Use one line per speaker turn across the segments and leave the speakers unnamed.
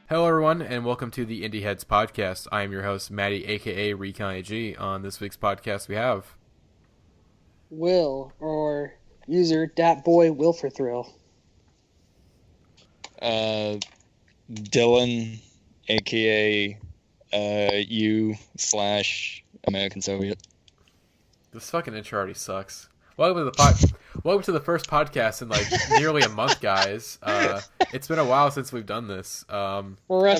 Hello, everyone, and welcome to the Indieheads podcast. I am your host, Matty, aka Recon AG. On this week's podcast, we have
Will, or user Boy Wilferthrill.
Dylan, aka U/American Soviet.
this fucking intro already sucks. Welcome to the first podcast in like nearly a month, guys. It's been a while since we've done this.
I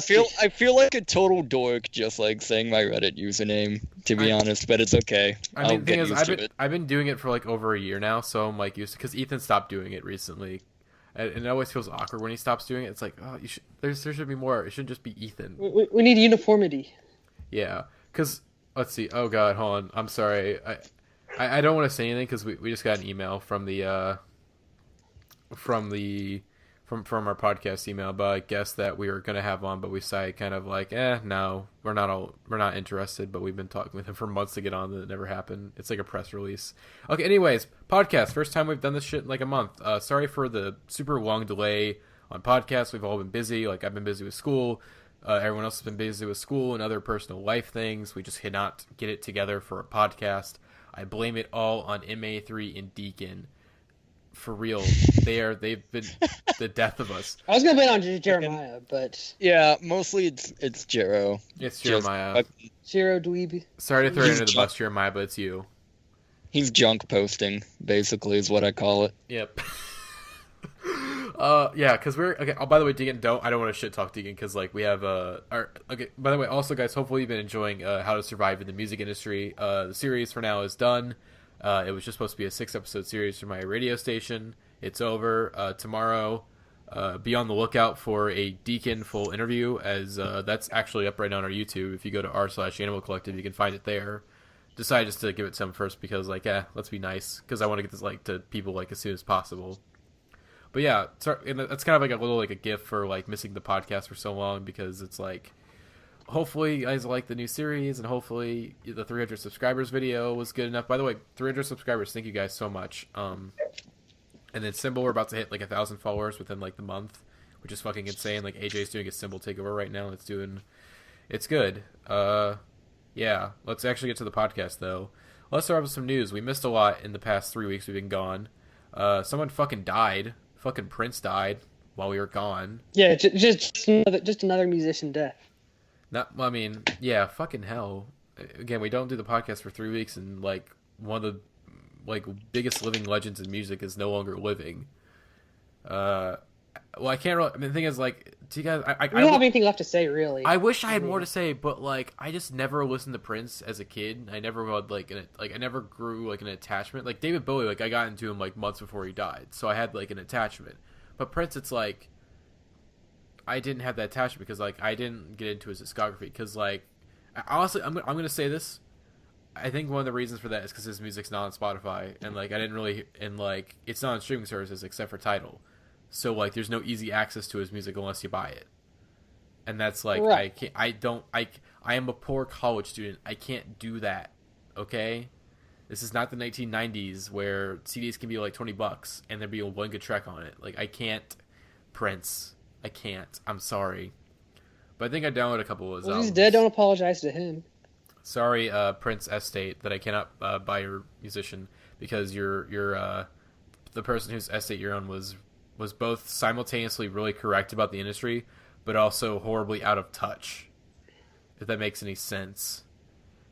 feel like a total dork just like saying my Reddit username, to be honest, but it's okay.
I mean, the thing is, I've been doing it for like over a year now, so I'm like used to, because Ethan stopped doing it recently, and it always feels awkward when he stops doing it. It's like, oh, there should be more. It shouldn't just be Ethan.
We need uniformity.
Yeah, because let's see. Oh God, hold on. I'm sorry. I don't want to say anything because we just got an email from our podcast email about a guest that we were gonna have on, but we decided kind of like, no, we're not interested. But we've been talking with him for months to get on, and it never happened. It's like a press release. Okay, anyways, podcast. First time we've done this shit in like a month. Sorry for the super long delay on podcasts. We've all been busy. Like I've been busy with school. Everyone else has been busy with school and other personal life things. We just cannot get it together for a podcast. I blame it all on MA3 and Deacon. For real, they've been the death of us.
I was gonna blame on Jeremiah, but
yeah, mostly it's Jero.
It's Jeremiah.
Jero dweeb.
Sorry to throw you under the bus, Jeremiah, but it's you.
He's junk posting, basically, is what I call it.
Yep. Yeah, because we're okay. Oh, by the way, Deacon, I don't want to shit talk Deacon because like we have okay. By the way, also guys, hopefully you've been enjoying How to Survive in the Music Industry. The series for now is done. It was just supposed to be a 6-episode series for my radio station. It's over. Tomorrow, be on the lookout for a Deacon full interview, as that's actually up right now on our YouTube. If you go to r/Animal Collective, you can find it there. Decided just to give it to him first because like, let's be nice, because I want to get this like to people like as soon as possible. But yeah, and that's kind of like a little like a gift for like missing the podcast for so long, because it's like, hopefully you guys like the new series, and hopefully the 300 subscribers video was good enough. By the way, 300 subscribers, thank you guys so much. And then Symbol, we're about to hit like 1,000 followers within like the month, which is fucking insane. Like AJ's doing a Symbol takeover right now. It's good. Yeah, let's actually get to the podcast though. Let's start with some news. We missed a lot in the past 3 weeks we've been gone. Someone fucking died. Fucking Prince died while we were gone.
Yeah, just another musician death.
I mean, yeah, fucking hell. Again, we don't do the podcast for 3 weeks, and like one of the like biggest living legends in music is no longer living. Well, I can't really. I mean, the thing is, like, do you guys? I
don't have anything left to say, really.
I wish I had more to say, but like, I just never listened to Prince as a kid. I never had I never grew like an attachment. Like David Bowie, like I got into him like months before he died, so I had like an attachment. But Prince, it's like I didn't have that attachment because like I didn't get into his discography. Because like, honestly, I'm gonna say this. I think one of the reasons for that is because his music's not on Spotify, and like I didn't really, and like it's not on streaming services except for Tidal. So like, there's no easy access to his music unless you buy it, and that's like right. I am a poor college student. I can't do that. Okay, this is not the 1990s where CDs can be like $20 and there'd be one good track on it. Like I can't, Prince. I can't. I'm sorry, but I think I downloaded a couple of his albums.
He's dead. Don't apologize to him.
Sorry, Prince Estate, that I cannot buy your musician because you're the person whose estate you're on was both simultaneously really correct about the industry, but also horribly out of touch, if that makes any sense.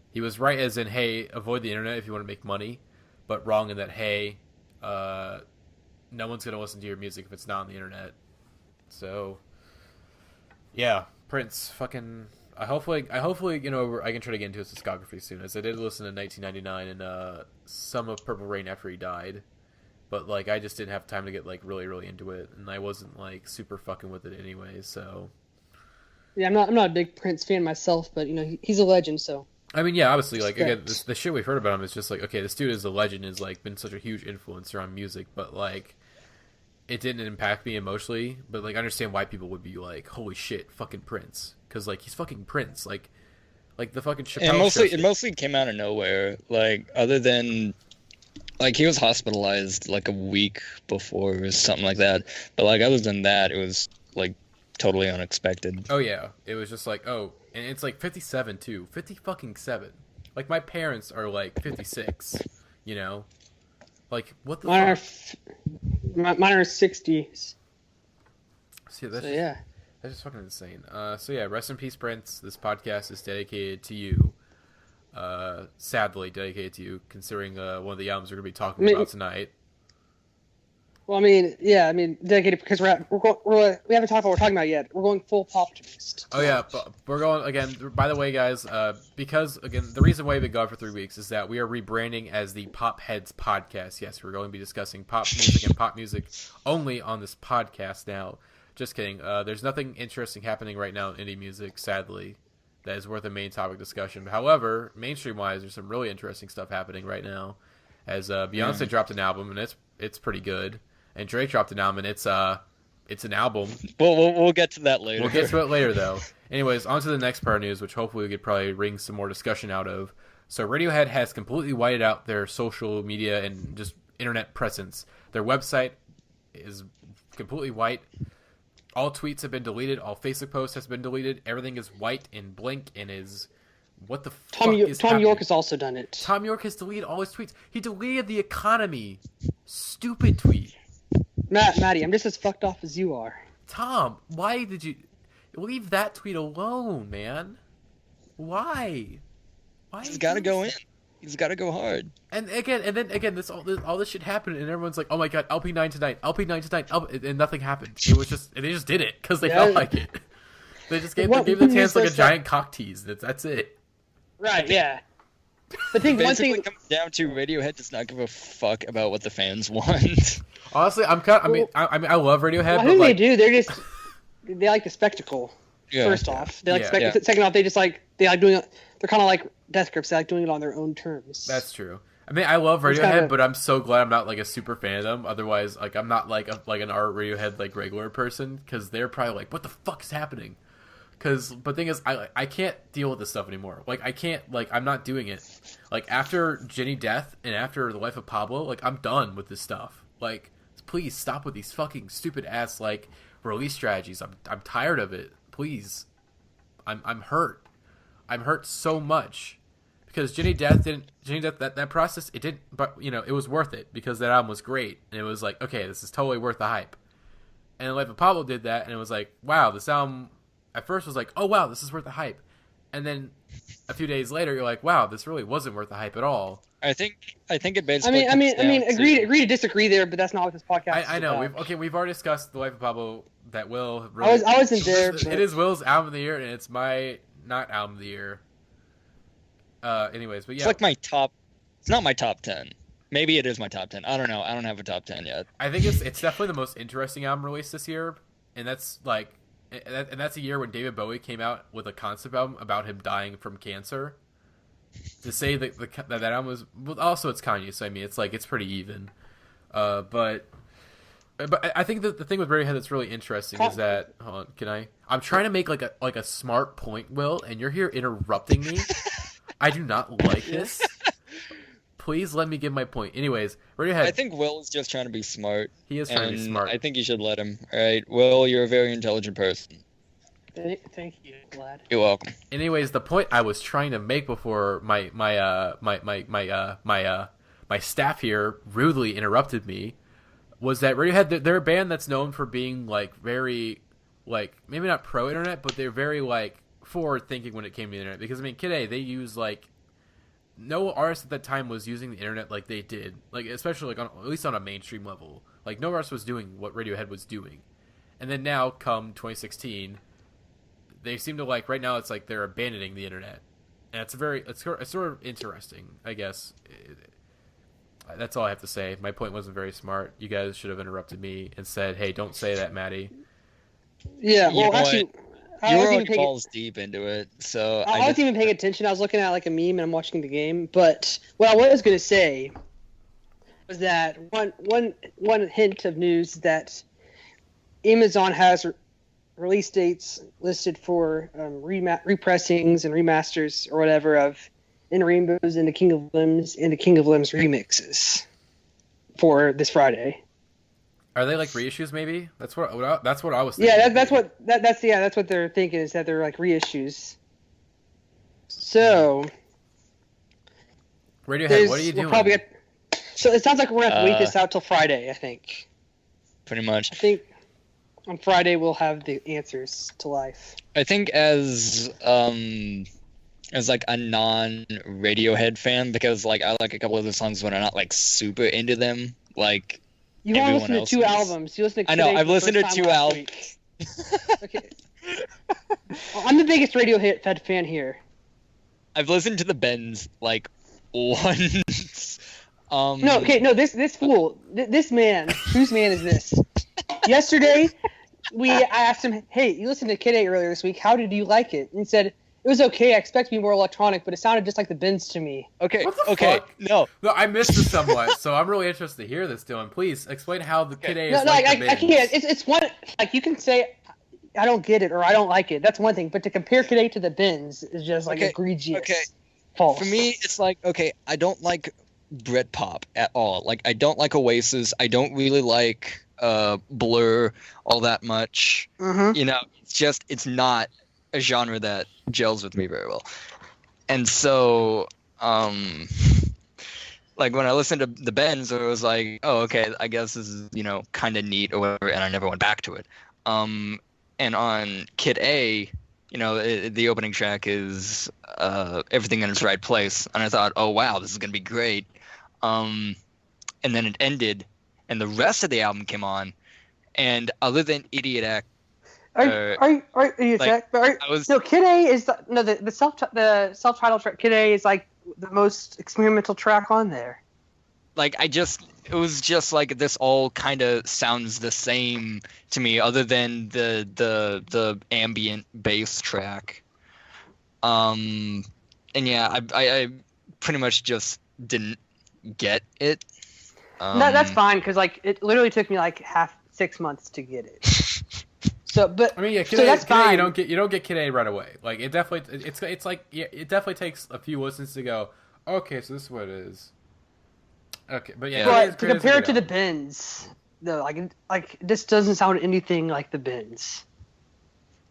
He was right as in, hey, avoid the internet if you want to make money, but wrong in that, hey, no one's going to listen to your music if it's not on the internet. So, yeah, Prince, fucking... Hopefully, you know, I can try to get into his discography soon, as I did listen to 1999 and some of Purple Rain after he died. But like, I just didn't have time to get like really, really into it, and I wasn't like super fucking with it anyway. So
yeah, I'm not a big Prince fan myself, but you know he's a legend. So
I mean, yeah, obviously, like again, the shit we've heard about him is just like, okay, this dude is a legend, is like been such a huge influencer on music, but like it didn't impact me emotionally. But like, I understand why people would be like, holy shit, fucking Prince, because like he's fucking Prince, like the fucking Chappelle.
It mostly came out of nowhere. Like other than. Like, he was hospitalized, like, a week before or something like that. But, like, other than that, it was, like, totally unexpected.
Oh yeah, it was just like, oh, and it's like 57 too, 50 fucking 7. Like my parents are like 56, you know, like what the fuck?
Mine are 60s.
See, that's
So yeah.
That's just fucking insane. So yeah, rest in peace, Prince. This podcast is dedicated to you. Sadly dedicated to you, considering one of the albums we're gonna be talking about tonight.
Well, I mean, yeah, dedicated because we haven't talked about what we're talking about yet. We're going full poptimist.
Oh yeah, but we're going again. By the way, guys, because again, the reason why we've been gone for 3 weeks is that we are rebranding as the Pop Heads Podcast. Yes, we're going to be discussing pop music and pop music only on this podcast now. Just kidding. There's nothing interesting happening right now in indie music, sadly, that is worth a main topic discussion. However, mainstream-wise, there's some really interesting stuff happening right now. As Beyoncé dropped an album, and it's pretty good. And Drake dropped an album, and it's an album.
We'll get to that later.
We'll get to it later, though. Anyways, on to the next part of news, which hopefully we could probably wring some more discussion out of. So Radiohead has completely whited out their social media and just internet presence. Their website is completely white. All tweets have been deleted. All Facebook posts has been deleted. Everything is white and blank and is... What the fuck is
Tom
happening?
York has also done it.
Tom York has deleted all his tweets. He deleted the economy. Stupid tweet.
Matty, I'm just as fucked off as you are.
Tom, why did you... Leave that tweet alone, man. Why?
He's got to go in. He's got to go hard.
And again, all this shit happened, and everyone's like, "Oh my god, LP9 tonight, LP9 tonight," and nothing happened. It was just, and they just did it because they felt like it. They just gave the chance like a giant cock tease. That's it.
Right? Yeah. But think one thing
comes down to Radiohead does not give a fuck about what the fans want.
Honestly, I love Radiohead.
I think they do. They like the spectacle.
Yeah.
First off, they like spectacle. Second off, they like doing it. They're kind of like Death Grips. They like doing it on their own terms.
That's true. I mean, I love Radiohead, but I'm so glad I'm not like a super fan of them. Otherwise, like I'm not like an art Radiohead like regular person, because they're probably like, "What the fuck is happening?" But the thing is, I can't deal with this stuff anymore. Like I can't, like I'm not doing it. Like after Jenny Death and after The Life of Pablo, like I'm done with this stuff. Like please stop with these fucking stupid ass like release strategies. I'm tired of it. Please, I'm hurt. I'm hurt so much because Jenny Death that process it didn't, but you know it was worth it because that album was great and it was like, okay, this is totally worth the hype. And The Life of Pablo did that and it was like, wow, this album at first was like, oh wow, this is worth the hype, and then a few days later you're like, wow, this really wasn't worth the hype at all.
I think it basically.
I mean, agree to disagree there, but that's not what this podcast is
I know.
about.
We've already discussed The Life of Pablo. That Will.
Really, I wasn't there.
It is Will's album of the year, and it's my not album of the year. Anyways, but yeah,
it's like my top. It's not my top 10. Maybe it is my top 10. I don't know. I don't have a top 10 yet.
I think it's definitely the most interesting album released this year, and that's like, and that's a year when David Bowie came out with a concept album about him dying from cancer. To say that that album was, well, also it's Kanye, so I mean it's like it's pretty even, but I think that the thing with Radiohead that's really interesting is that hold on, I'm trying to make like a smart point, Will, and you're here interrupting me. I do not like this. Please let me give my point. Anyways, Radiohead.
I think Will is just trying to be smart.
He is trying to be smart.
I think you should let him. All right, Will, you're a very intelligent person.
Thank you, Glad.
You're welcome.
Anyways, the point I was trying to make before my staff here rudely interrupted me was that Radiohead, they're a band that's known for being like very like maybe not pro internet, but they're very like forward thinking when it came to the internet. Because I mean, Kid A, they use like no artist at that time was using the internet like they did, like especially like at least on a mainstream level. Like no artist was doing what Radiohead was doing, and then now come 2016. They seem to like right now. It's like they're abandoning the internet, and it's sort of interesting, I guess. That's all I have to say. My point wasn't very smart. You guys should have interrupted me and said, "Hey, don't say that, Matty."
Yeah, well, actually,
you were already balls deep into it, so
I wasn't even paying attention. I was looking at like a meme and I'm watching the game. But what I was going to say was that one hint of news that Amazon has release dates listed for repressings and remasters or whatever of In Rainbows and the King of Limbs and the King of Limbs remixes for this Friday.
Are they like reissues? Maybe that's what I was thinking.
Yeah, that's what they're thinking, is that they're like reissues. So
Radiohead, what are you doing?
So it sounds like we're gonna have to wait this out till Friday, I think.
Pretty much.
I think on Friday we'll have the answers to life.
I think as like a non-Radiohead fan, because like I like a couple of the songs when I'm not like super into them, like
you only listen to two albums. You listen to
I know, I've listened to 2 albums.
Okay. Well, I'm the biggest Radiohead fan here.
I've listened to the Bends like once.
No, this fool, this man, whose man is this? Yesterday, I asked him, hey, you listened to Kid A earlier this week, how did you like it? And he said, it was okay, I expect to be more electronic, but it sounded just like the Bends to me.
Okay,
what the
okay,
fuck?
no,
I missed it somewhat, so I'm really interested to hear this, Dylan. Please, explain how the Kid A is
I
the Bends.
can't, it's one, like, you can say, I don't get it, or I don't like it, that's one thing, but to compare Kid A to the Bends is just, like, egregious.
Okay.
False.
For me, it's like, okay, I don't like Britpop at all. Like, I don't like Oasis. I don't really like Blur all that much.
Mm-hmm.
You know, it's not a genre that gels with me very well. And so, like, when I listened to the Bends, it was like, oh, okay, I guess this is, you know, kind of neat or whatever, and I never went back to it. And on Kid A, you know, the opening track is Everything in Its Right Place. And I thought, oh, wow, this is going to be great. And then it ended, and the rest of the album came on. And other than Idiot Act...
No, Kid A is... The self-titled track, Kid A is, like, the most experimental track on there.
Like, it was just like, this all kind of sounds the same to me, other than the ambient bass track. And yeah, I pretty much just didn't get it.
That's fine, because like it literally took me like 6 months to get it. So, but
I mean, yeah, Kid
so
A,
that's fine.
You don't get Kid A right away. Like it definitely, it's like, yeah, it definitely takes a few listens to go, okay, so this is what it is. Okay, but yeah,
but to compare it to the Bends, no, like this doesn't sound anything like the Bends.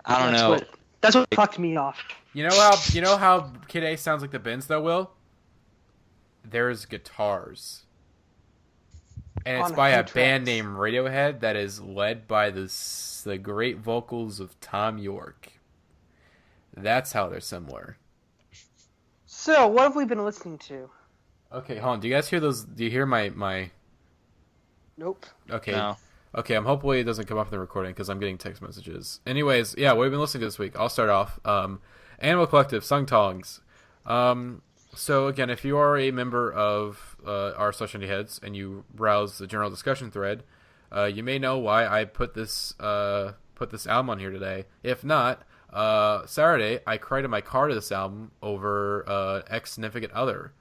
I don't know.
That's what fucked me off.
You know how Kid A sounds like the Bends though, Will? There's guitars. And it's by a band named Radiohead that is led by the great vocals of Tom York. That's how they're similar.
So, what have we been listening to?
Okay, hold on. Do you guys hear those? Do you hear my...
Nope.
Okay.
No.
Okay, hopefully it doesn't come up in the recording because I'm getting text messages. Anyways, yeah, what have we been listening to this week? I'll start off. Animal Collective, Sung Tongs. So again, if you are a member of our social Indieheads and you browse the general discussion thread, you may know why I put this album on here today. If not, Saturday I cried in my car to this album over ex-significant other.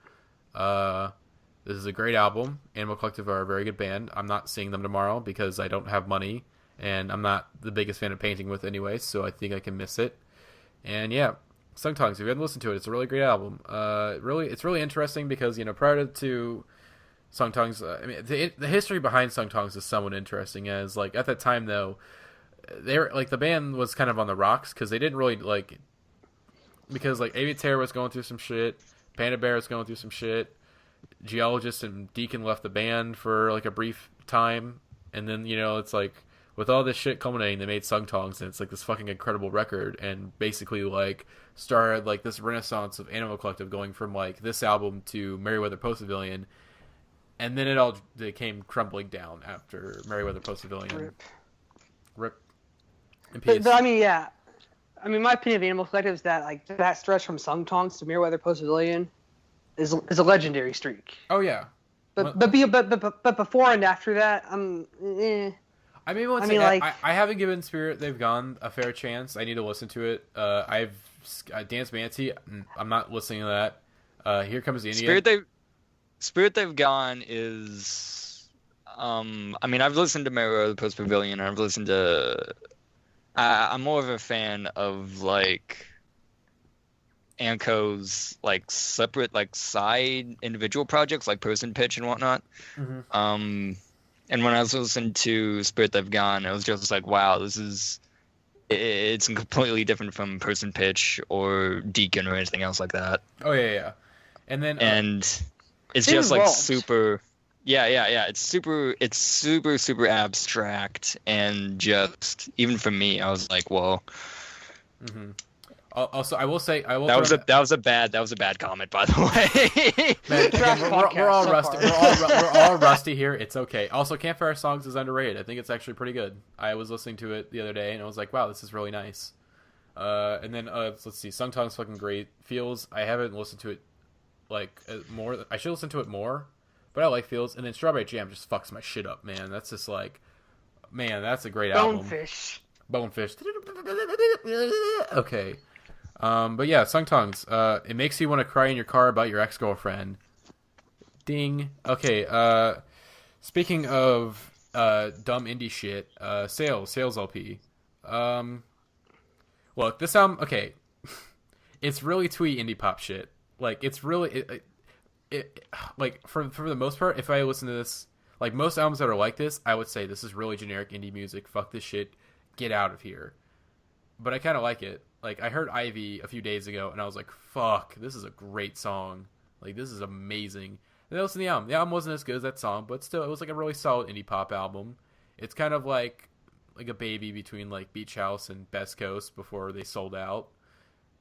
This is a great album. Animal Collective are a very good band. I'm not seeing them tomorrow because I don't have money, and I'm not the biggest fan of painting with anyway, so I think I can miss it. And yeah, Sung Tongs, if you haven't listened to it, it's a really great album. It's really interesting because, you know, prior to Sung Tongs, I mean, the history behind Sung Tongs is somewhat interesting. As like at that time though, they were like the band was kind of on the rocks because they didn't really like, because like Aviator was going through some shit, Panda Bear was going through some shit, Geologist and Deacon left the band for like a brief time, and then, you know, it's like with all this shit culminating, they made Sung Tongs, and it's like this fucking incredible record, and basically like started like this renaissance of Animal Collective, going from like this album to Merryweather Post Pavilion, and then it came crumbling down after Merryweather Post Pavilion. Rip. In peace.
But I mean, yeah. I mean, my opinion of Animal Collective is that like that stretch from Sung Tongs to Merryweather Post Pavilion is a legendary streak.
Oh yeah.
But before and after that, I mean,
I haven't given Spirit They've Gone a fair chance. I need to listen to it. I've Dance Mancy. I'm not listening to that. Here Comes the Indian.
Spirit They've Gone is. I mean, I've listened to Merryweather Post Pavilion, and I've listened to. I'm more of a fan of like Anko's like separate like side individual projects like Person Pitch and whatnot.
Mm-hmm.
And when I was listening to Spirit They've Gone, it was just like, wow, it's completely different from Person Pitch or Deacon or anything else like that.
Oh yeah. And then
it's
they
just like
evolved.
super. Yeah. It's super abstract, and just even for me, I was like, whoa.
Mm-hmm. Also, I will say,
That was a bad comment, by the way.
Man, again,
Trash
we're
podcast
all
so
rusty.
far.
We're all rusty here. It's okay. Also, Campfire Songs is underrated. I think it's actually pretty good. I was listening to it the other day, and I was like, wow, this is really nice. And then let's see, Sungtong's fucking great. Feels, I haven't listened to it like more. I should listen to it more, but I like Feels. And then Strawberry Jam just fucks my shit up, man. That's just like, man, that's a great album. Bonefish. Okay. But yeah, Sungtongs. It makes you want to cry in your car about your ex-girlfriend. Ding. Okay. Speaking of dumb indie shit, Sales LP. Look, this album. Okay, it's really twee indie pop shit. Like it's really like for the most part, if I listen to this, like most albums that are like this, I would say this is really generic indie music. Fuck this shit. Get out of here. But I kind of like it. Like, I heard Ivy a few days ago, and I was like, fuck, this is a great song. Like, this is amazing. And I listened to the album. The album wasn't as good as that song, but still, it was like a really solid indie pop album. It's kind of like a baby between, like, Beach House and Best Coast before they sold out.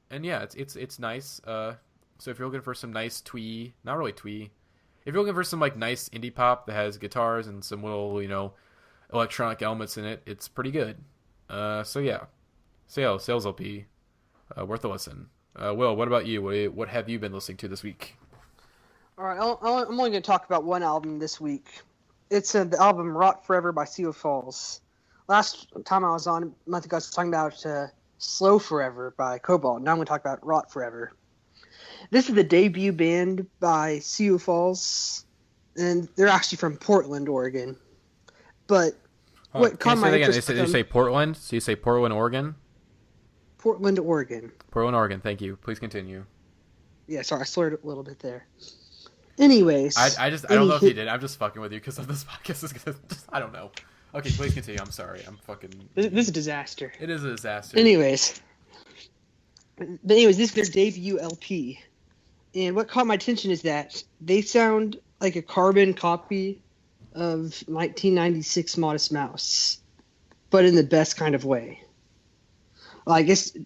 And yeah, it's nice. So if you're looking for some nice twee, not really twee, if you're looking for some, like, nice indie pop that has guitars and some little, you know, electronic elements in it, it's pretty good. So yeah. Sales LP. Worth a listen. Will, what about you? What have you been listening to this week?
All right, I'm only going to talk about one album this week. It's the album Rot Forever by Sioux Falls. Last time I was on, a month ago, I was talking about Slow Forever by Cobalt. Now I'm going to talk about Rot Forever. This is the debut band by Sioux Falls, and they're actually from Portland, Oregon. But what caught my interest...
Did you say Portland? So you say Portland, Oregon?
Portland, Oregon.
Portland, Oregon. Thank you. Please continue.
Yeah, sorry, I slurred a little bit there. Anyways.
I don't know if you did. I'm just fucking with you because of this podcast is gonna I don't know. Okay, please continue. I'm sorry. I'm fucking...
This is a disaster.
It is a disaster.
Anyways, this is their debut LP. And what caught my attention is that they sound like a carbon copy of 1996 Modest Mouse, but in the best kind of way. Like, thing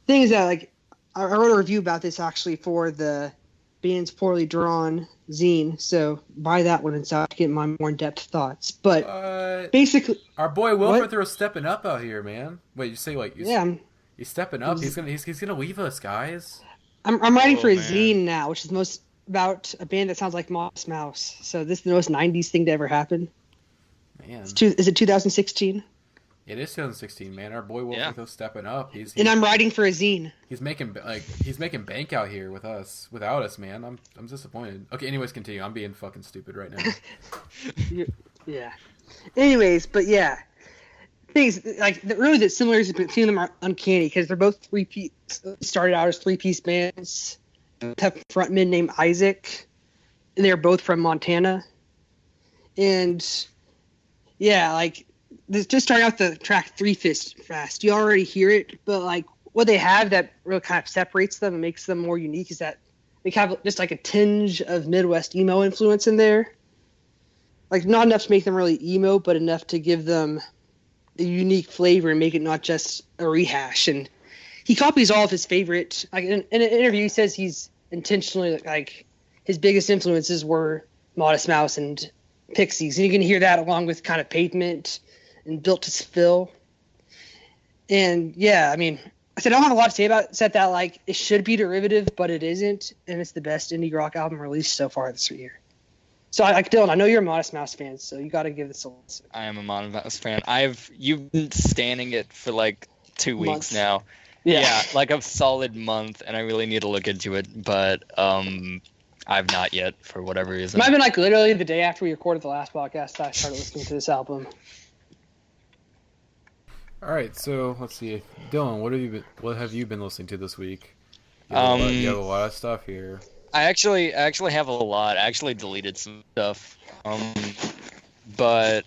is that, like, I wrote a review about this actually for the band's Poorly Drawn zine, so buy that one and so I can get my more in-depth thoughts. But basically,
our boy Wilfred was stepping up out here, man. Wait, you say like he's stepping up? He's gonna leave us, guys.
I'm writing for a zine now, which is about a band that sounds like Modest Mouse. So this is the most 90s thing to ever happen.
Man,
is it 2016?
It is 2016, man. Our boy Wilfred was stepping up.
And I'm writing for a zine.
He's making bank out here without us, man. I'm disappointed. Okay, anyways, continue. I'm being fucking stupid right now.
Yeah. Anyways, but yeah, things like really the similarities between them are uncanny because they're both started out as 3-piece bands. Have a frontman named Isaac, and they're both from Montana. And yeah, like. This just starting out the track 3 Fast. You already hear it, but like what they have that really kind of separates them and makes them more unique is that they have just like a tinge of Midwest emo influence in there. Like not enough to make them really emo, but enough to give them a unique flavor and make it not just a rehash. And he copies all of his favorite. Like in an interview, he says he's intentionally like his biggest influences were Modest Mouse and Pixies, and you can hear that along with kind of Pavement and Built to Spill. And yeah, I mean, I said I don't have a lot to say about it, except that like it should be derivative, but it isn't, and it's the best indie rock album released so far this year. So Dylan, I know you're a Modest Mouse fan, so you got to give this a listen.
I am a Modest Mouse fan. You've been standing it for like 2 weeks
Months.
now. Yeah, like a solid month, and I really need to look into it, but I've not yet for whatever reason.
It might have been like literally the day after we recorded the last podcast I started listening to this album.
All right, so let's see, Dylan, what have you been listening to this week? You have a lot of stuff here.
I actually have a lot. I actually deleted some stuff. But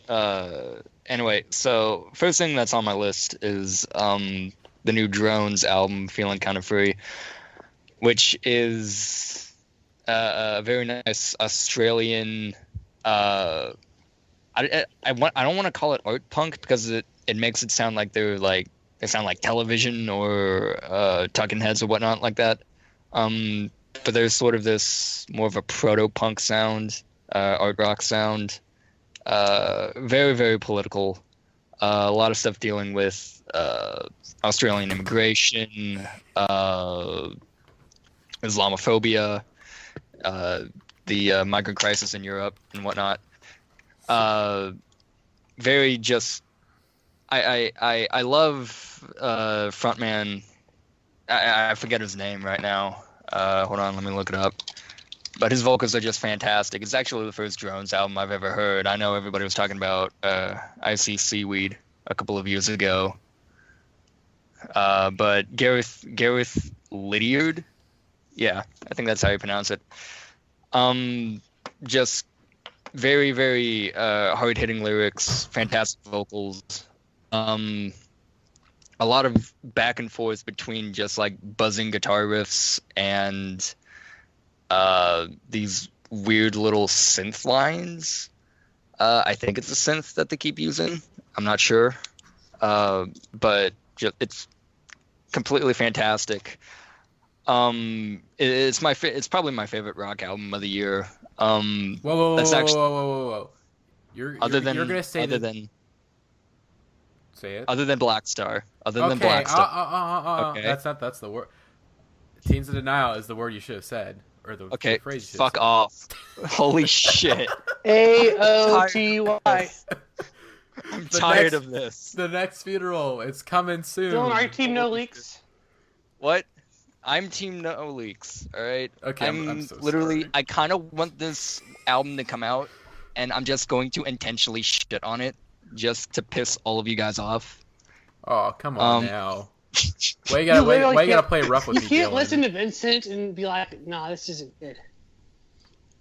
anyway, so first thing that's on my list is the new Drones album, Feeling Kind of Free, which is a very nice Australian. I don't want to call it art punk because it makes it sound like they sound like Television or Talking Heads or whatnot like that. But there's sort of this more of a proto punk sound, art rock sound. Very, very political. A lot of stuff dealing with Australian immigration, Islamophobia, the migrant crisis in Europe and whatnot. Very just, I love frontman. I forget his name right now. Hold on, let me look it up. But his vocals are just fantastic. It's actually the first Drones album I've ever heard. I know everybody was talking about I See Seaweed a couple of years ago. But Gareth Lydiard, yeah, I think that's how you pronounce it. Just very, very hard-hitting lyrics, fantastic vocals. A lot of back and forth between just like buzzing guitar riffs and these weird little synth lines. I think it's a synth that they keep using. I'm not sure. But it's completely fantastic. It's probably my favorite rock album of the year.
Whoa. You're gonna say
other than
say it.
Other than Black Star. Than Black Star.
Okay. That's the word. Teens of Denial is the word you should have said. Or the phrase you should
fuck off. Holy shit.
AOTY.
I'm tired of this.
The next funeral, it's coming soon.
Dylan, are you team no leaks?
What? I'm team no leaks, alright?
Okay, I'm so
literally,
sorry.
I kind of want this album to come out, and I'm just going to intentionally shit on it, just to piss all of you guys off.
Oh, come on now. Why you gotta play rough with me,
You can't
Dylan?
listen to Vincent and be like, nah, this isn't good.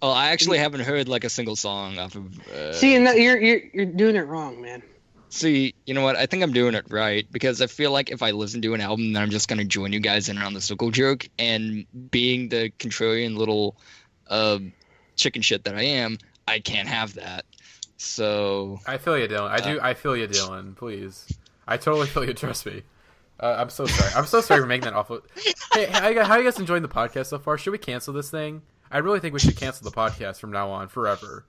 Oh, I actually haven't heard like a single song off of.
See, and you're doing it wrong, man.
See, you know what? I think I'm doing it right because I feel like if I listen to an album, then I'm just gonna join you guys in on the circle jerk. And being the contrarian little chicken shit that I am, I can't have that. So
I feel you, Dylan. I feel you, Dylan. Please, I totally feel you. Trust me. I'm so sorry. I'm so sorry for making that awful. Hey, how you guys enjoying the podcast so far? Should we cancel this thing? I really think we should cancel the podcast from now on forever.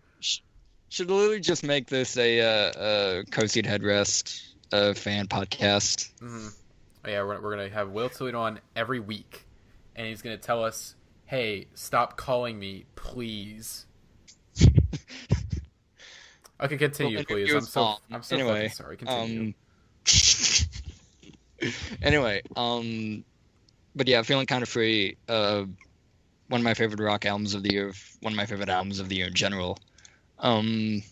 Should literally just make this a Cozy Headrest fan podcast.
Mm-hmm. Yeah, we're gonna have Will Toledo on every week, and he's gonna tell us, "Hey, stop calling me, please." Okay, continue, please. I'm so
anyway,
fucking sorry. Continue.
Anyway, but yeah, Feeling Kind of Free. One of my favorite rock albums of the year. One of my favorite albums of the year in general. Other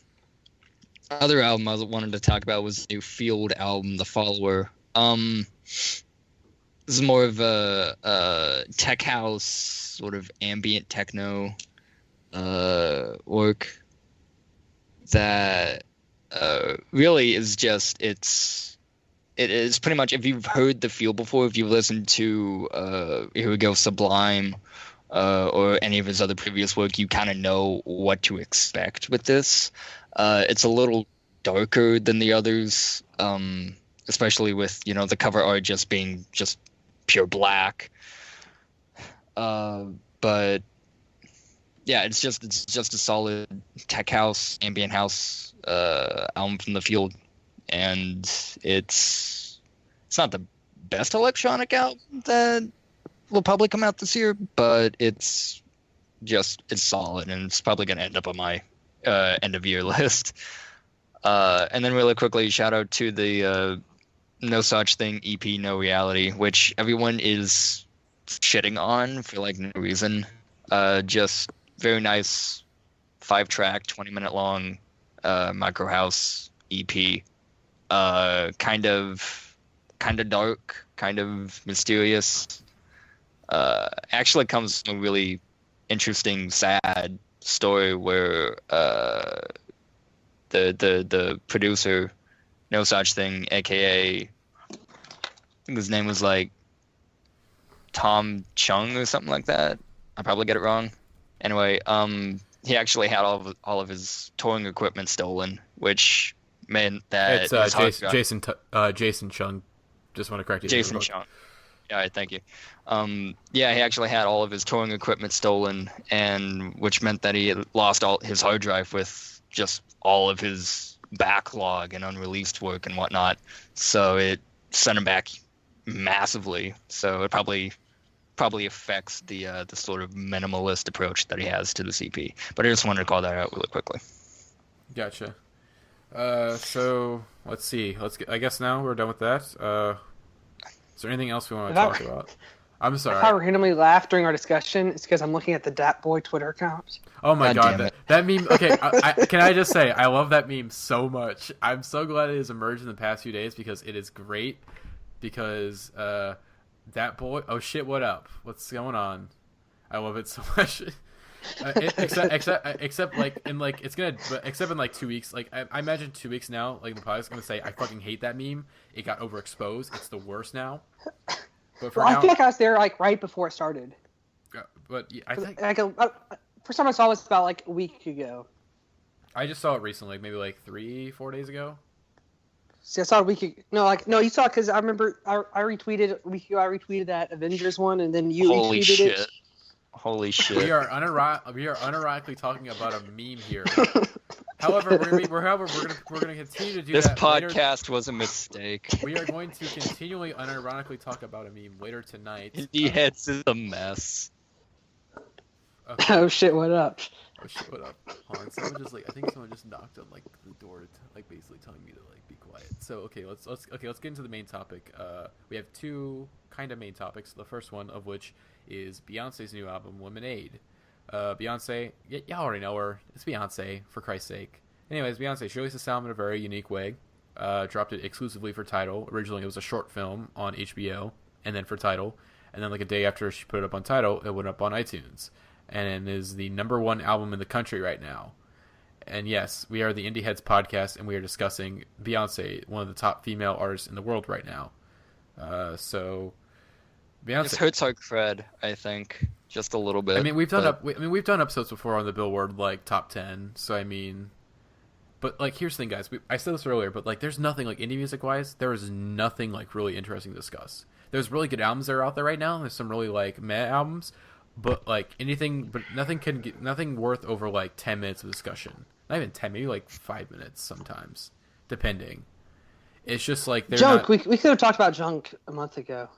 album I wanted to talk about was the new Field album, The Follower. This is more of a tech house, sort of ambient techno work that really is just it is pretty much, if you've heard The Field before, if you've listened to Here We Go Sublime or any of his other previous work, you kind of know what to expect with this. It's a little darker than the others, especially with, the cover art just being just pure black. But yeah, it's just a solid tech house, ambient house album from The Field, and it's not the best electronic album that will probably come out this year, but it's solid, and it's probably going to end up on my end of year list. And then really quickly, shout out to the Nosaj Thing EP, No Reality, which everyone is shitting on for like no reason. Just very nice 5-track, 20-minute long micro house EP. Kind of dark, kind of mysterious. Actually comes from a really interesting, sad story where the the producer, Nosaj Thing, aka I think his name was like Tom Chung or something like that. I probably get it wrong. Anyway, he actually had all of his touring equipment stolen, which meant that
it's Jason Chung. Just want to correct you.
Jason Chung. All right, thank you. Yeah, he actually had all of his touring equipment stolen, and which meant that he had lost all his hard drive with just all of his backlog and unreleased work and whatnot. So it sent him back massively. So it probably affects the sort of minimalist approach that he has to the CP. But I just wanted to call that out really quickly.
Gotcha. So let's see. I guess now we're done with that. Is there anything else we want to talk about? I'm sorry.
If I randomly laugh during our discussion, it's because I'm looking at the Dat Boy Twitter account.
Oh my god, that meme. Okay, can I just say I love that meme so much. I'm so glad it has emerged in the past few days because it is great. Because that boy. Oh shit! What up? What's going on? I love it so much. Except like in like it's gonna. Except in like 2 weeks. Like I imagine 2 weeks now. Like the podcast's gonna say I fucking hate that meme. It got overexposed. It's the worst now. But for now,
I feel like I was there like right before it started.
But yeah, I think
first time I saw it was about like a week ago.
I just saw it recently, maybe like 3-4 days ago.
See, I saw it a week ago. No, you saw it because I remember I retweeted a week ago. I retweeted that Avengers one, and then you retweeted it.
Holy shit!
We are unironically talking about a meme here. However, we're gonna continue to do
this
that.
This podcast was a mistake.
We are going to continually unironically talk about a meme later tonight.
Indieheads is a mess.
Okay. Oh shit! What up?
Oh shit! What up? Hold on. I think someone just knocked on like the door, like basically telling me to like be quiet. So okay, let's get into the main topic. We have two kind of main topics. The first one of which is Beyonce's new album, Lemonade. Beyonce, y'all already know her. It's Beyonce, for Christ's sake. Anyways, Beyonce, she released this album in a very unique way. Dropped it exclusively for Tidal. Originally, it was a short film on HBO, and then for Tidal. And then like a day after she put it up on Tidal, it went up on iTunes. And it is the #1 album in the country right now. And yes, we are the Indieheads podcast, and we are discussing Beyonce, one of the top female artists in the world right now. So Beyonce.
This hurts our cred, I think, just a little bit.
I mean, we've done episodes before on the Billboard like top 10. So I mean, but like here's the thing, guys. I said this earlier, but like there's nothing like indie music wise. There is nothing like really interesting to discuss. There's really good albums that are out there right now. There's some really like meh albums, but like nothing worth over like 10 minutes of discussion. Not even 10, maybe like 5 minutes sometimes, depending. It's just like they're
Junk.
not...
We could have talked about Junk a month ago.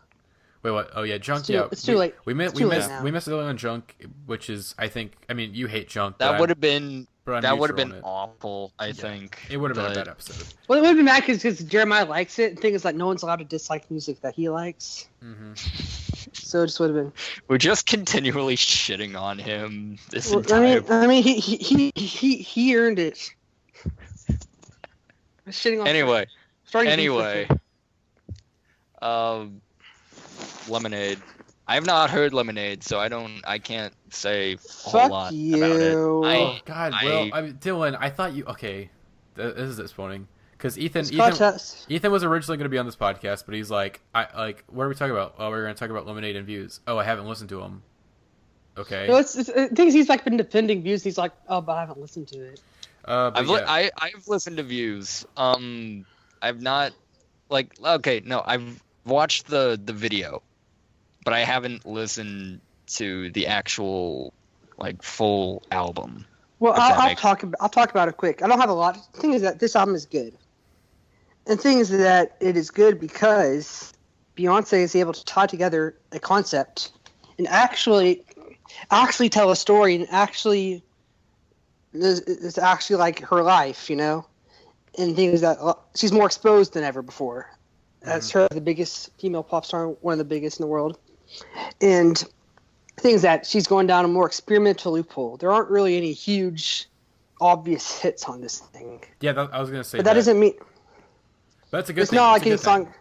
Wait, what? Oh yeah, Junk.
It's too late.
We missed a little on Junk, which is I mean you hate Junk.
That would have been awful. I think
it would have been a bad episode.
Well, it would have been mad because Jeremiah likes it. The thing is, like, no one's allowed to dislike music that he likes.
Mm-hmm.
So it just would have been.
We're just continually shitting on him this entire.
I mean, he earned it. Shitting on.
Anyway. Lemonade. I have not heard Lemonade, so I can't say a whole lot about it.
Oh God, Dylan, I thought you okay. This is disappointing because Ethan was originally going to be on this podcast, but he's like, what are we talking about? Oh, we're going to talk about Lemonade and Views. Oh, I haven't listened to him. Okay.
No, the thing is, he's like been defending Views. He's like, oh, but I haven't listened to it.
I've listened to Views. I've not I've watched the video, but I haven't listened to the actual like full album.
Well, I'll talk about it quick. I don't have a lot. The thing is that this album is good. And the thing is that it is good because Beyonce is able to tie together a concept and actually tell a story and actually it's actually like her life, you know? And things that she's more exposed than ever before. That's her, the biggest female pop star, one of the biggest in the world. And things that she's going down a more experimental loophole. There aren't really any huge, obvious hits on this thing.
Yeah, I was going to say
but that doesn't mean...
But that's a good
it's
thing.
It's not like any song...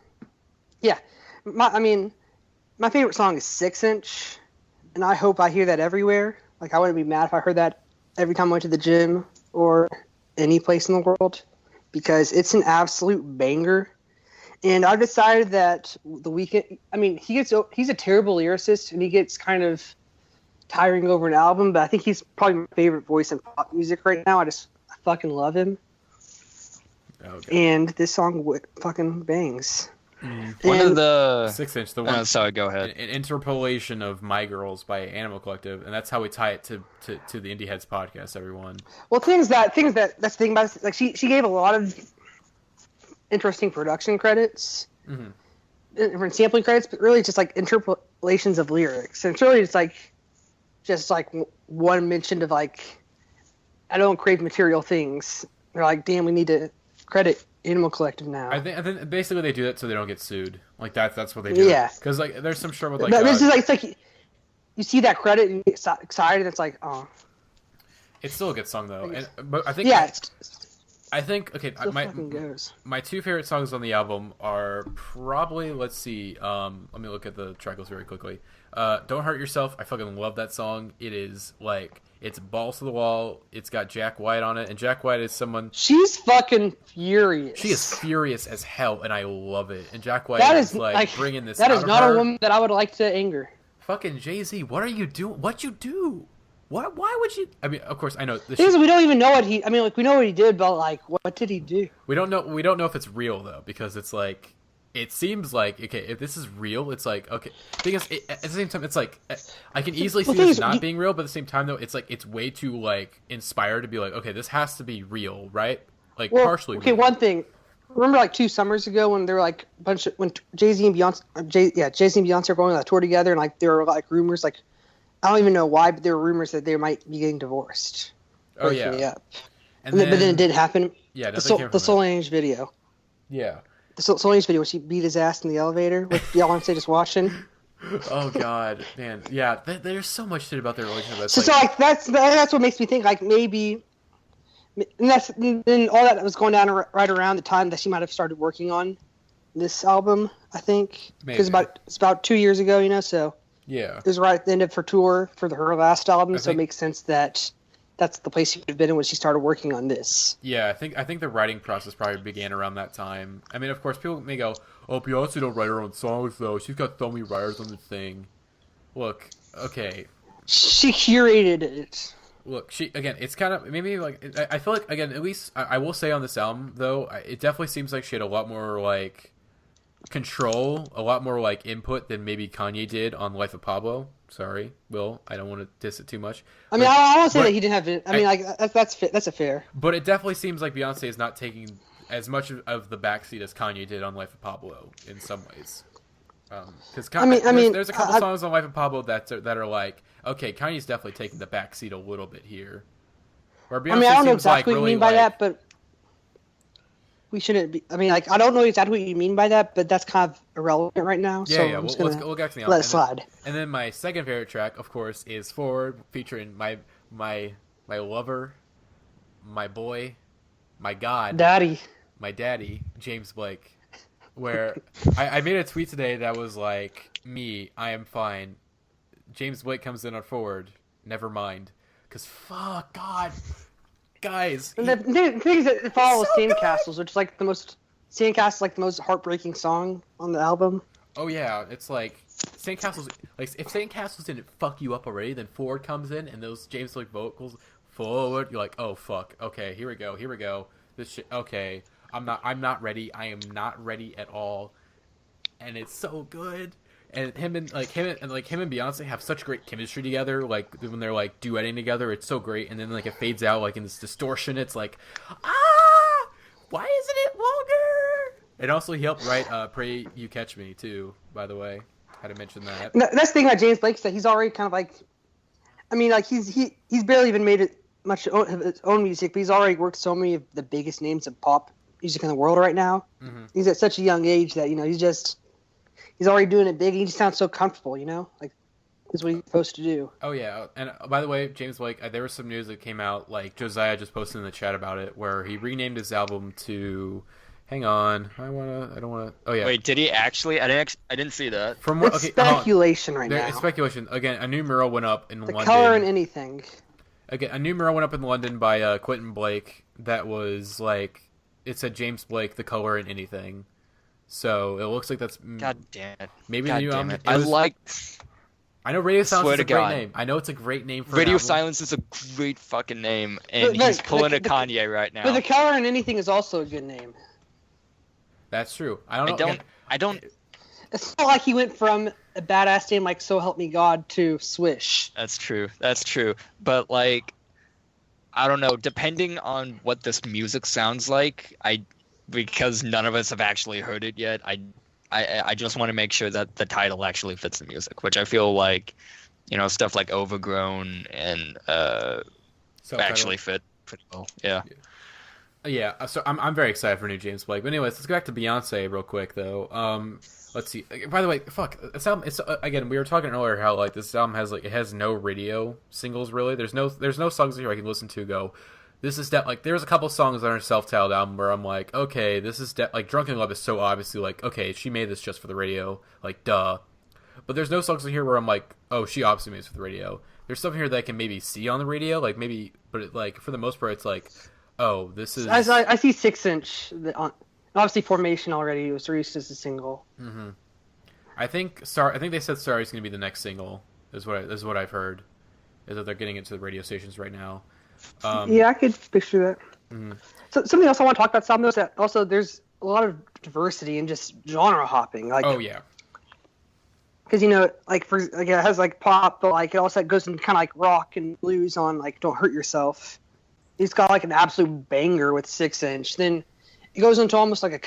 Yeah. My favorite song is 6 Inch, and I hope I hear that everywhere. Like, I wouldn't be mad if I heard that every time I went to the gym or any place in the world because it's an absolute banger. And I've decided that the Weeknd, I mean, he's a terrible lyricist and he gets kind of tiring over an album, but I think he's probably my favorite voice in pop music right now. I fucking love him. Okay. And this song fucking bangs.
One of the
6-inch, the one.
Sorry, go ahead.
An interpolation of "My Girls" by Animal Collective, and that's how we tie it to the Indieheads podcast. Everyone.
Well, that's the thing about it. Like she gave a lot of interesting production credits, different sampling credits, but really just like interpolations of lyrics. And it's really just like one mention of like, I don't crave material things. They're like, damn, we need to credit Animal Collective now.
I think basically they do that so they don't get sued. Like that's what they do.
Yeah.
Because like there's some trouble with
like. This is like it's like you see that credit and you get excited. It's like
It's still a good song though, but I think I think okay. My two favorite songs on the album are probably let me look at the track list very quickly. Don't Hurt Yourself. I fucking love that song. It is like it's balls to the wall. It's got Jack White on it, and Jack White is someone.
She's fucking furious.
She is furious as hell, and I love it. And Jack White is like bringing this.
That is not a woman that I would like to anger.
Fucking Jay-Z, what are you doing? What'd you do? What? Why would you? I mean, of course, I know.
We don't even know what he. I mean, like we know what he did, but like, what did he do?
We don't know. We don't know if it's real though, because it's like. It seems like, okay, if this is real, it's like, okay. Because at the same time, it's like, I can easily see this not being real, but at the same time, though, it's like, it's way too, like, inspired to be like, okay, this has to be real, right? Like, partially
okay,
real.
One thing. Remember, like, 2 summers ago when there were, like, when Jay-Z and Beyonce, Jay-Z and Beyonce were going on a tour together, and, like, there were, like, rumors, like, I don't even know why, but there were rumors that they might be getting divorced.
Oh, yeah.
But then it did happen.
Yeah,
the Solange video.
Yeah.
The Solange video where she beat his ass in the elevator with Beyonce just watching.
Oh God, man, yeah. There's so much shit about their relationship.
So that's what makes me think like maybe, and then all that was going down right around the time that she might have started working on this album. I think because it's about 2 years ago, you know. So
yeah,
it was right at the end of her tour for her last album. So it makes sense that. That's the place she would have been in when she started working on this.
Yeah, I think the writing process probably began around that time. I mean, of course, people may go, "Oh, Beyonce don't write her own songs though. She's got so many writers on the thing." Look, okay.
She curated it.
Look, it's kind of maybe like I feel like again at least I will say on this album though it definitely seems like she had a lot more like control, a lot more like input than maybe Kanye did on Life of Pablo. Sorry, Will. I don't want to diss it too much.
I mean, I won't say that he didn't have it. I mean, like that's a fair.
But it definitely seems like Beyonce is not taking as much of the backseat as Kanye did on Life of Pablo in some ways. Because there's a couple songs on Life of Pablo that are like, okay, Kanye's definitely taking the backseat a little bit here. Where Beyonce
I don't know
like
exactly what you mean by that, but we shouldn't be. I mean, like, I don't know exactly what you mean by that, but that's kind of irrelevant right now.
Yeah,
so
yeah. We'll get to the album.
Let it slide.
And then my second favorite track, of course, is Forward, featuring my lover, my boy, my god, my daddy, James Blake. Where I made a tweet today that was like, "Me, I am fine." James Blake comes in on Forward. Never mind, because fuck God. Guys,
and the thing is that it follows Sandcastles, which is like the most like the most heartbreaking song on the album.
Oh yeah, it's like Sandcastles. Like if Sandcastles didn't fuck you up already, then Forward comes in and those James Blake vocals Forward. You're like, oh fuck. Okay, here we go. This shit. Okay, I'm not ready. I am not ready at all. And it's so good. And him and Beyonce have such great chemistry together. Like when they're like duetting together, it's so great. And then like it fades out like in this distortion. It's like, why isn't it longer? And also he helped write "Pray You Catch Me" too. By the way, had to mention that.
No, that's the thing about James Blake is that he's already kind of like, I mean, like he's barely even made it much of his own music, but he's already worked so many of the biggest names of pop music in the world right now. Mm-hmm. He's at such a young age that he's already doing it big. He just sounds so comfortable, you know? Like, that's what he's supposed to do.
Oh, yeah. And by the way, James Blake, there was some news that came out, like Josiah just posted in the chat about it, where he renamed his album to... Hang on. I don't want to... Oh, yeah.
Wait, did he actually? I didn't see that.
It's speculation right now.
It's speculation. Again, a new mural went up in London.
The color and anything.
Again, a new mural went up in London by Quentin Blake, that was like it said James Blake, The Color in Anything. So it looks like that's
God damn it.
maybe
God
the new
damn
album.
it.
I know Radio Silence
Swear
is a
to
great
God.
name. I know it's a great name for
Radio
an album.
Silence is a great fucking name, and
But
he's pulling a
the-
Kanye right now.
But The Color in Anything is also a good name.
That's true. I don't know.
I don't.
It's not like he went from a badass name like So Help Me God to Swish.
That's true. That's true. But like, I don't know. Depending on what this music sounds like, because none of us have actually heard it yet. I just want to make sure that the title actually fits the music, which I feel like, stuff like Overgrown and actually fit pretty well. Yeah.
Yeah, so I'm very excited for new James Blake. But anyways, let's go back to Beyonce real quick though. Let's see. By the way, this album. It's again, we were talking earlier how like this album has no radio singles really. There's no songs here I can listen to. Go. This is like there's a couple songs on her self-titled album where I'm like, okay, this is like Drunken Love is so obviously like, okay, she made this just for the radio, like duh. But there's no songs in here where I'm like, oh, she obviously made this for the radio. There's stuff here that I can maybe see on the radio, like maybe, but like for the most part, it's like, oh, this is.
I see 6 Inch. Obviously, Formation already was released as a single.
Mm-hmm. I think they said Sorry is going to be the next single. Is what I've heard. Is that they're getting it to the radio stations right now.
Yeah, I could picture that.
Mm-hmm.
So something else I want to talk about some is that also there's a lot of diversity in just genre hopping. Like,
oh yeah.
Because it has like pop, but like it also goes into kind of like rock and blues on like Don't Hurt Yourself. He's got like an absolute banger with 6 Inch. Then it goes into almost like a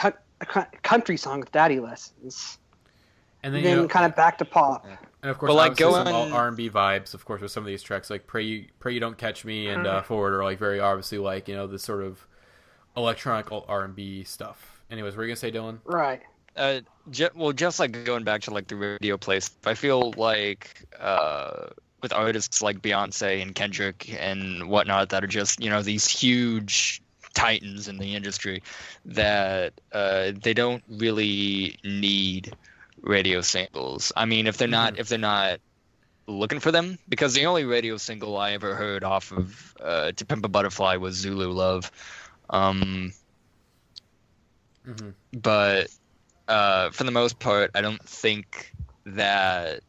country song with Daddy Lessons.
And then
kind of back to pop.
And of course, some all R&B vibes, of course, with some of these tracks, like Pray You Don't Catch Me and Forward are like very obviously like, this sort of electronic R&B stuff. Anyways, what are you going to say, Dylan?
Right.
Just like going back to like the radio place, I feel like with artists like Beyonce and Kendrick and whatnot that are just, these huge titans in the industry that they don't really need radio singles. I mean, if they're not looking for them, because the only radio single I ever heard off of To Pimp a Butterfly was Zulu Love. But for the most part, I don't think that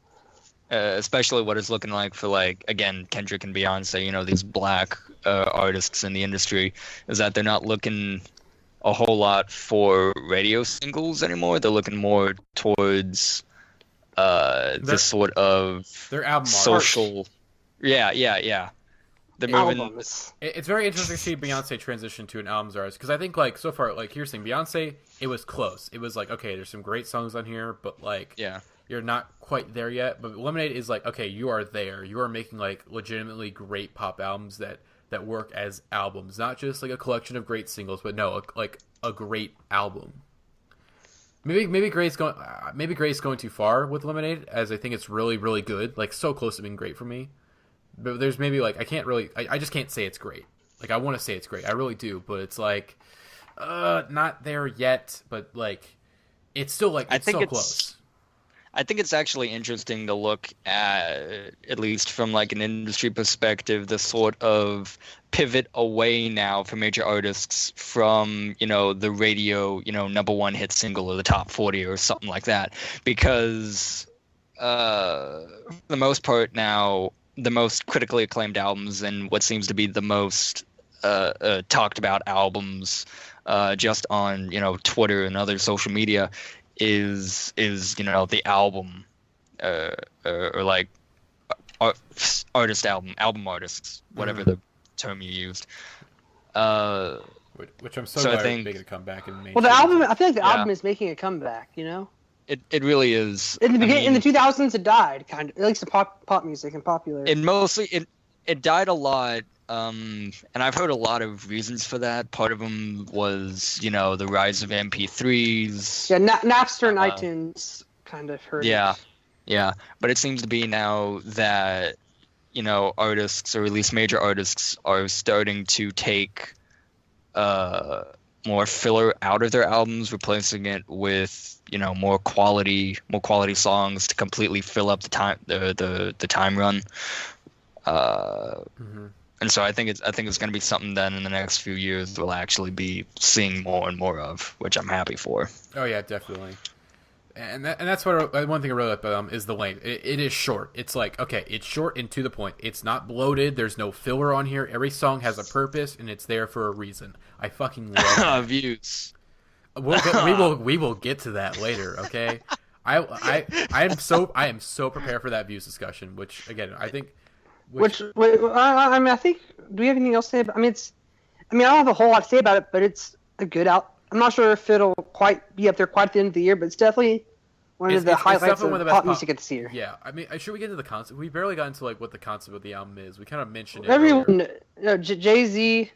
especially what it's looking like for like, again, Kendrick and Beyonce, these black artists in the industry, is that they're not looking a whole lot for radio singles anymore. They're looking more towards this sort of
their album
social. Yeah. They're moving.
Albums.
It's very interesting to see Beyonce transition to an albums artist, because I think like so far, like here's the thing, Beyonce, it was close. It was like, okay, there's some great songs on here, but like you're not quite there yet. But Lemonade is like, okay, you are there. You are making like legitimately great pop albums that work as albums, not just like a collection of great singles, but no, like a great album. Maybe Gray's going too far with Lemonade, as I think it's really, really good, like so close to being great for me. But there's maybe like I just can't say it's great. Like I want to say it's great, I really do, but it's like not there yet. But like it's still like it's so close.
I think it's actually interesting to look at least from like an industry perspective, the sort of pivot away now for major artists from, the radio, number one hit single or the top 40 or something like that. Because for the most part now, the most critically acclaimed albums and what seems to be the most talked about albums just on, Twitter and other social media is the album or like artist album artists, whatever the term you used,
which I'm so glad they're making a comeback in the
well, the album, I feel like the album is making a comeback,
it really is.
In the beginning, in the 2000s it died, kind of, at least the pop music and popular.
It died a lot. And I've heard a lot of reasons for that. Part of them was, the rise of MP3s.
Yeah, Napster and iTunes kind of hurt.
Yeah. But it seems to be now that, artists, or at least major artists, are starting to take more filler out of their albums, replacing it with, more quality songs to completely fill up the time run. And so I think it's going to be something that in the next few years we'll actually be seeing more and more of, which I'm happy for.
Oh yeah, definitely. And that's what one thing I really like about is the length. It is short. It's like, okay, it's short and to the point. It's not bloated. There's no filler on here. Every song has a purpose and it's there for a reason. I fucking love that.
Views.
We will get to that later. Okay. I am so prepared for that views discussion. Which again, I think.
I mean, I think. Do we have anything else to say about? I mean, I don't have a whole lot to say about it, but it's a good out. I'm not sure if it'll quite be up there quite at the end of the year, but it's definitely one of the highlights of pop music this year.
Yeah, I mean, should we get into the concept? We barely got into like what the concept of the album is. We kind of mentioned it.
Everyone, Jay-Z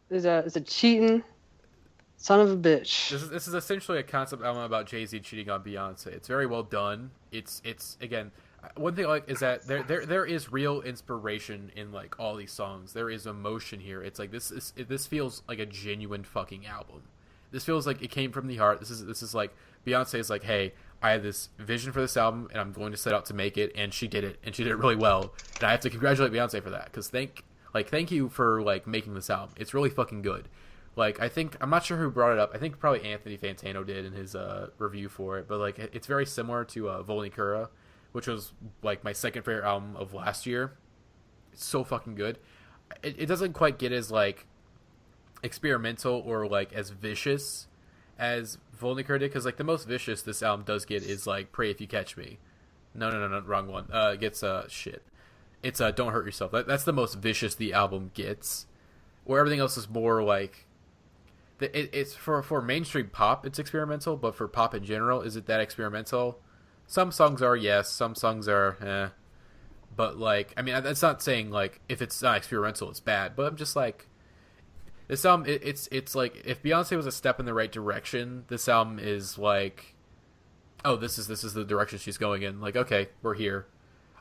is a cheating son of a bitch.
This is essentially a concept album about Jay-Z cheating on Beyonce. It's very well done. It's again, one thing I like is that there is real inspiration in like all these songs. There is emotion here. It's like this feels like a genuine fucking album. This feels like it came from the heart. This is like Beyonce is like, hey, I have this vision for this album, and I'm going to set out to make it, and she did it, and she did it really well. And I have to congratulate Beyonce for that, because thank you for like making this album. It's really fucking good. Like I'm not sure who brought it up. I think probably Anthony Fantano did in his review for it, but like it's very similar to Volnicura, which was like my second favorite album of last year. It's so fucking good. It doesn't quite get as like experimental or like as vicious as Volnicura did, because like the most vicious this album does get is like Pray If You Catch Me. No, wrong one. It gets shit. It's Don't Hurt Yourself. That's the most vicious the album gets. Where everything else is more like it's for mainstream pop, it's experimental, but for pop in general, is it that experimental? Some songs are, yes. Some songs are, eh. But like, I mean, that's not saying like if it's not experimental, it's bad. But I'm just like, this album, it's like if Beyonce was a step in the right direction, this album is like, oh, this is the direction she's going in. Like, okay, we're here.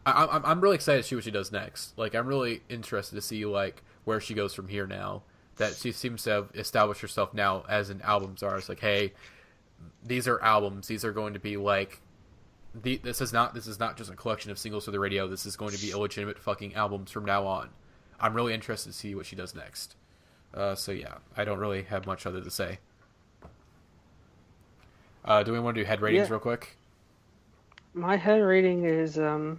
I'm really excited to see what she does next. Like, I'm really interested to see like where she goes from here now. That she seems to have established herself now as an albums artist. Like, hey, these are albums. These are going to be like, this is not just a collection of singles for the radio. This is going to be illegitimate fucking albums from now on. I'm really interested to see what she does next. So yeah, I don't really have much other to say. Do we want to do head ratings real quick?
My head rating is a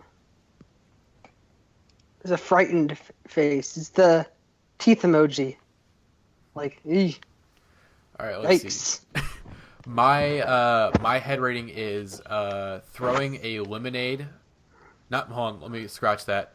frightened face. It's the teeth emoji. Like, eek.
All right, let's
Yikes.
see. My head rating is throwing a lemonade. Hold on, let me scratch that.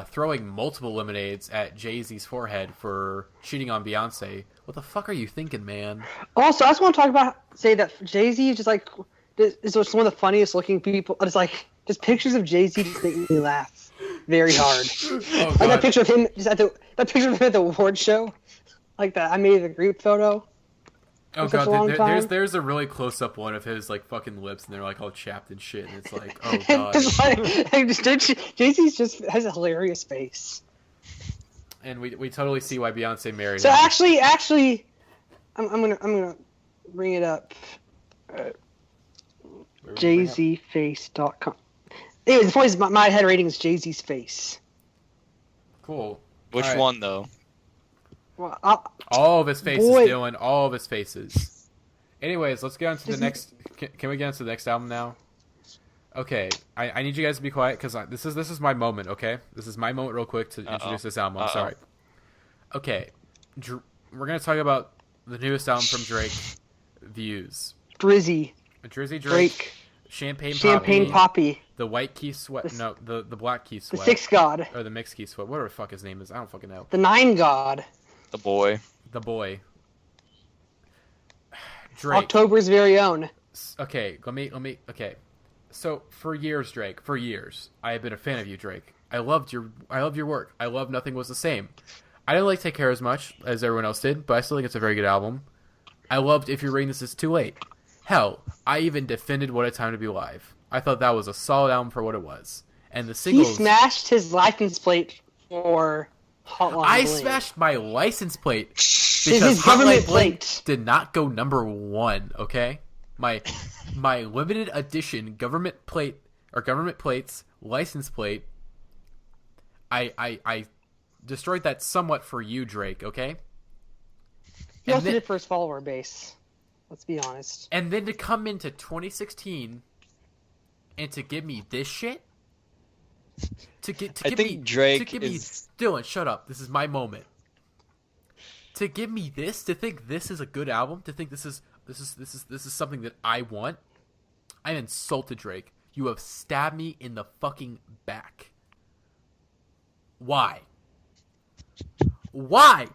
Throwing multiple lemonades at Jay-Z's forehead for cheating on Beyonce. What the fuck are you thinking, man?
Also, I just want to say that Jay-Z is just like, is just one of the funniest looking people. It's like, just pictures of Jay-Z just make me laugh very hard.
Oh,
like that picture of him just at the award show. Like that, I made a group photo.
Oh god, there's a really close up one of his like fucking lips, and they're like all chapped and shit, and it's like, oh god.
Jay-Z just has a hilarious face.
And we totally see why Beyonce married
so
him.
actually, I'm gonna bring it up. JayZface.com. Anyways, the point is my head rating is Jay-Z's face.
Cool.
Which one though?
Well,
all of his faces, Dylan. All of his faces. Anyways, let's get on to the next. Can we get on to the next album now? Okay, I need you guys to be quiet because this is my moment. Okay, this is my moment, real quick, to introduce this album. I'm sorry. Okay, we're gonna talk about the newest album from Drake, Views.
Drizzy
Drake. Champagne
Poppy.
The white key sweat. The black key sweat.
The sixth god.
Or the mixed key sweat. Whatever the fuck his name is. I don't fucking know.
The nine god.
The boy.
Drake.
October's very own.
Okay, let me. Okay, so for years, Drake. For years, I have been a fan of you, Drake. I loved your work. I love Nothing Was the Same. I didn't like Take Care as much as everyone else did, but I still think it's a very good album. I loved If You're Reading This It's Too Late. Hell, I even defended What a Time to Be Alive. I thought that was a solid album for what it was. And the singles...
He smashed his license plate for Hotline
I
Bling.
smashed my license plate because
his government
Hotline Bling
plate
did not go number 1, okay? My limited edition government plate, or government plates, license plate, I destroyed that somewhat for you, Drake. Okay.
He also did for his follower base. Let's be honest.
And then to come into 2016 and to give me this shit. Dylan, shut up. This is my moment. To give me this, to think this is a good album, to think this is something that I want. I'm insulted, Drake. You have stabbed me in the fucking back. Why? Why,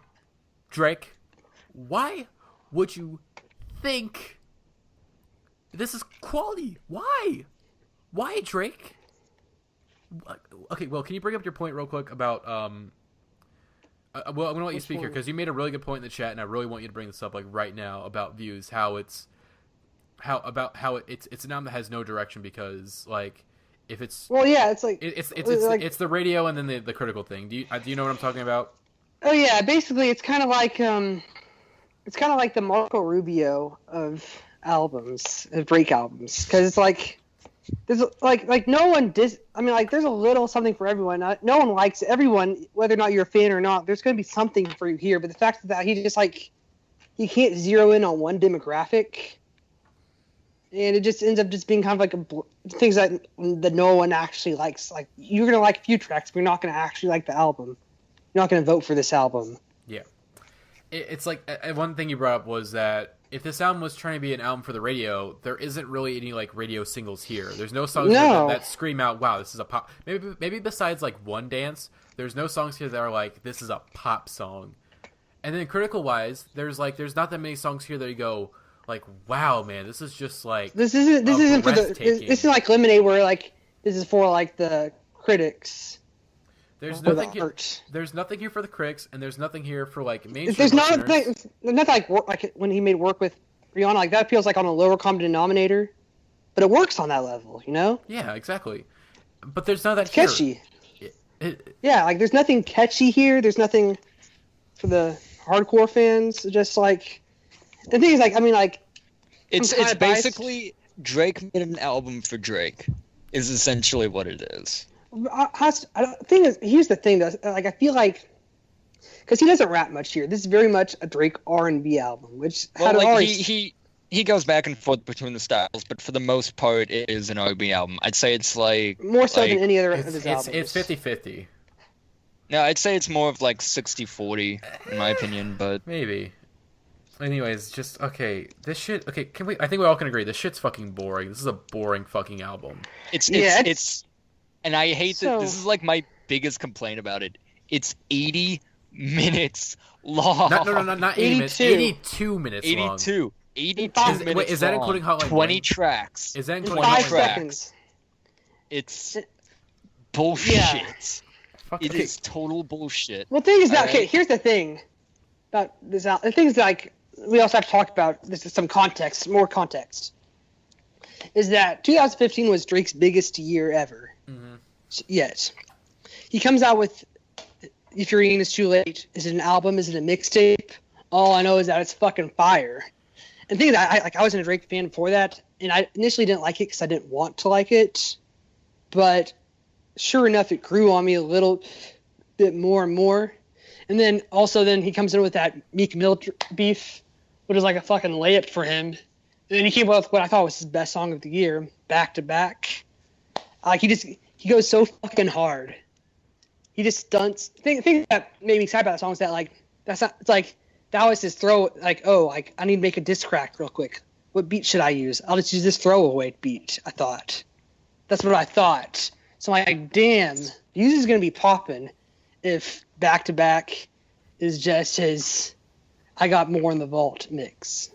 Drake? Why would you think this is quality? Why? Why, Drake? Okay, well, can you bring up your point real quick about well, I'm gonna let you speak here because you made a really good point in the chat, and I really want you to bring this up like right now about views, how it's an album that has no direction because like if it's
it's like
it's the radio and then the critical thing. Do you know what I'm talking about?
Oh yeah, basically it's kind of like the Marco Rubio of albums, of Drake albums, because it's like. There's like no one there's a little something for everyone. No one likes everyone, whether or not you're a fan or not. There's going to be something for you here, but the fact that he just like he can't zero in on one demographic, and it just ends up just being kind of like things that no one actually likes. Like you're going to like a few tracks, but you're not going to actually like the album. You're not going to vote for this album. Yeah,
it's like one thing you brought up was that. If this album was trying to be an album for the radio, there isn't really any like radio singles here. There's no songs that scream out, "Wow, this is a pop." Maybe besides like One Dance, there's no songs here that are like, "This is a pop song." And then critical wise, there's not that many songs here that you go like, "Wow, man, this is just like
this isn't for the this is like Lemonade where like this is for like the critics."
There's nothing here. There's nothing here for the critics, and there's nothing here for like mainstream.
There's nothing like when he made work with Rihanna. Like that feels like on a lower common denominator, but it works on that level, you know?
Yeah, exactly. But there's none of that
catchy. Yeah, like there's nothing catchy here. There's nothing for the hardcore fans. Just like the thing is, like I mean, like
it's basically Drake made an album for Drake. Is essentially what it is.
Here's the thing though, like I feel like because he doesn't rap much here. This is very much a Drake R&B album, which
he goes back and forth between the styles, but for the most part, it is an R&B album. I'd say it's like
more so than any other of his albums.
It's 50-50.
No, I'd say it's more of like 60-40 in my opinion, but
maybe. Anyways, just okay. This shit. Okay, I think we all can agree. This shit's fucking boring. This is a boring fucking album.
It's. And I hate that this is like my biggest complaint about it. It's 80 minutes long.
Not 80 minutes. 82 minutes long.
82 minutes.
Wait, is that including Hotline
20 tracks.
Is that including
5 seconds?
It's bullshit. Yeah. It is total bullshit.
Well, the thing is that okay. Here's the thing about this. The thing is like we also have to talk about. This is some context, more context. Is that 2015 was Drake's biggest year ever. Mm-hmm. Yet he comes out with If You're Eating This Too Late. Is it an album? Is it a mixtape? All I know is that it's fucking fire. And the thing is, I wasn't a Drake fan before that, and I initially didn't like it because I didn't want to like it. But sure enough, it grew on me a little bit more and more. And then he comes in with that Meek Mill beef, which is like a fucking layup for him. And then he came up with what I thought was his best song of the year, Back to Back. Like he goes so fucking hard. He just stunts. Thing that made me excited about that song is that like that's not. It's like that was his throw. Like I need to make a diss track real quick. What beat should I use? I'll just use this throwaway beat. I thought. That's what I thought. So I'm like, damn, Muse is gonna be popping if Back to Back is just his I got more in the vault mix.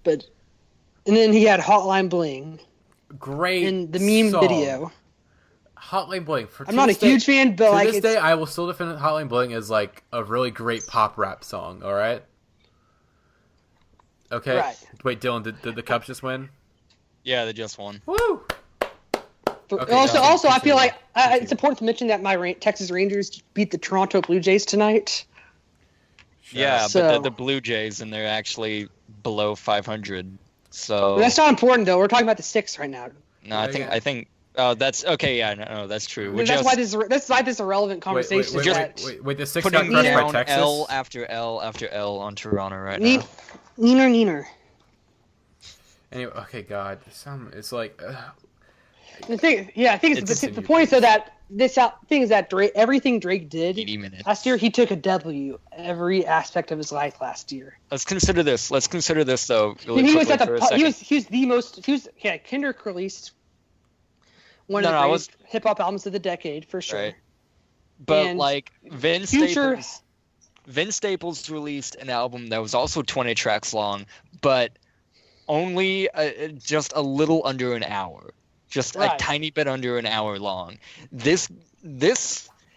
And then he had Hotline Bling.
Great
in the meme
song.
Video.
Hotline Bling.
I'm not a huge fan, but
to this day, I will still defend Hotline Bling as like a really great pop rap song. All right. Okay. Right. Wait, Dylan, did the Cubs just win?
Yeah, they just won.
Woo!
Okay, also, I feel like it's important to mention that my Texas Rangers beat the Toronto Blue Jays tonight.
Yeah, but the Blue Jays, and they're actually below 500. So
that's not important though. We're talking about the Six right now.
No, I think Oh, that's okay. Yeah, no, that's true.
That's why this is a relevant conversation.
Wait, the 6 got
putting
crushed by
down
Texas.
L after L after L on Toronto right now.
Neener.
Anyway, okay, God, it's like.
The thing, I think the point is that thing is that everything Drake did
80 minutes.
last year, he took a W every aspect of his life last year.
Let's consider this though.
He was Kendrick released one of the greatest hip hop albums of the decade for sure.
Right. But
and
like Vince Staples released an album that was also 20 tracks long, but only just a little under an hour. Just a tiny bit under an hour long. This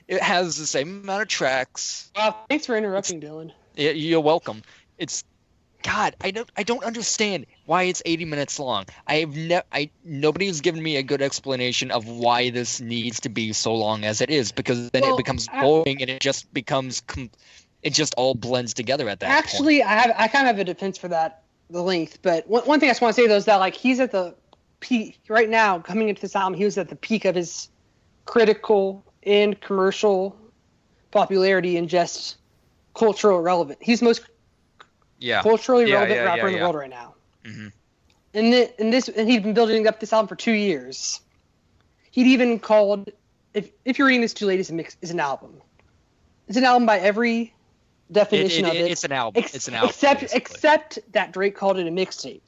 it has the same amount of tracks.
Wow, thanks for interrupting, Dylan.
You're welcome. It's God, I don't understand why it's 80 minutes long. Nobody's given me a good explanation of why this needs to be so long as it is, because then it becomes boring and it just all blends together at that point.
Actually, I kind of have a defense for that, the length. But one thing I just want to say though is that like he's at the peak right now. Coming into this album, he was at the peak of his critical and commercial popularity and just cultural relevant. He's the most culturally relevant rapper in the world right now.
Mm-hmm.
And he'd been building up this album for 2 years. He'd even called, if you're reading this too late, is an album. It's an album by every definition of it.
It's an album. It's an album.
Except that Drake called it a mixtape.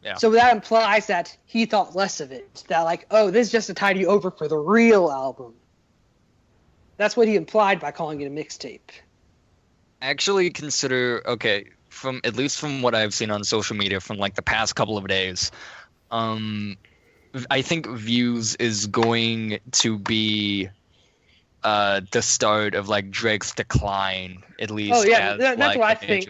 Yeah.
So that implies that he thought less of it. That like, oh, this is just to tide you over for the real album. That's what he implied by calling it a mixtape.
Actually consider, from at least from what I've seen on social media from like the past couple of days, I think Views is going to be the start of like Drake's decline, at least.
Oh yeah, that's what I think.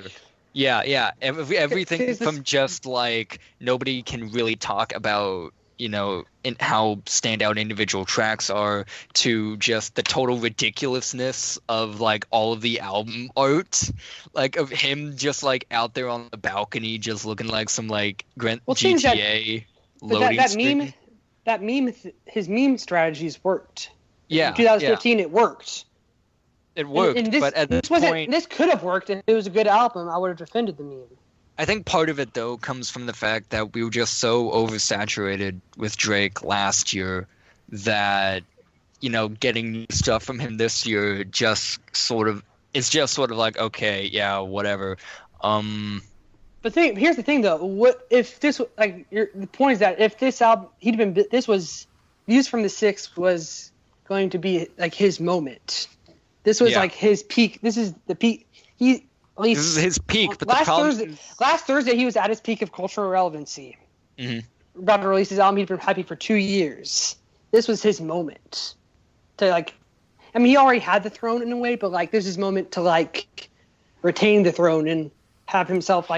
Yeah. Everything from just like nobody can really talk about, in how standout individual tracks are, to just the total ridiculousness of like all of the album art, like of him just like out there on the balcony, just looking like some like GTA loading screen.
That meme, his meme strategies worked.
Yeah.
In 2015, it worked.
It worked, but at this point,
this could have worked if it was a good album. I would have defended the meme.
I think part of it, though, comes from the fact that we were just so oversaturated with Drake last year that, getting new stuff from him this year it's just sort of like, okay, yeah, whatever.
But here's the thing, though. What if this the point is that if this album Views from the Six was going to be like his moment. This was like his peak. This is the peak.
This is his peak, but
last Thursday he was at his peak of cultural relevancy.
Mm-hmm.
About to release his album, he'd been happy for 2 years. This was his moment to he already had the throne in a way, but like this is his moment to retain the throne and have himself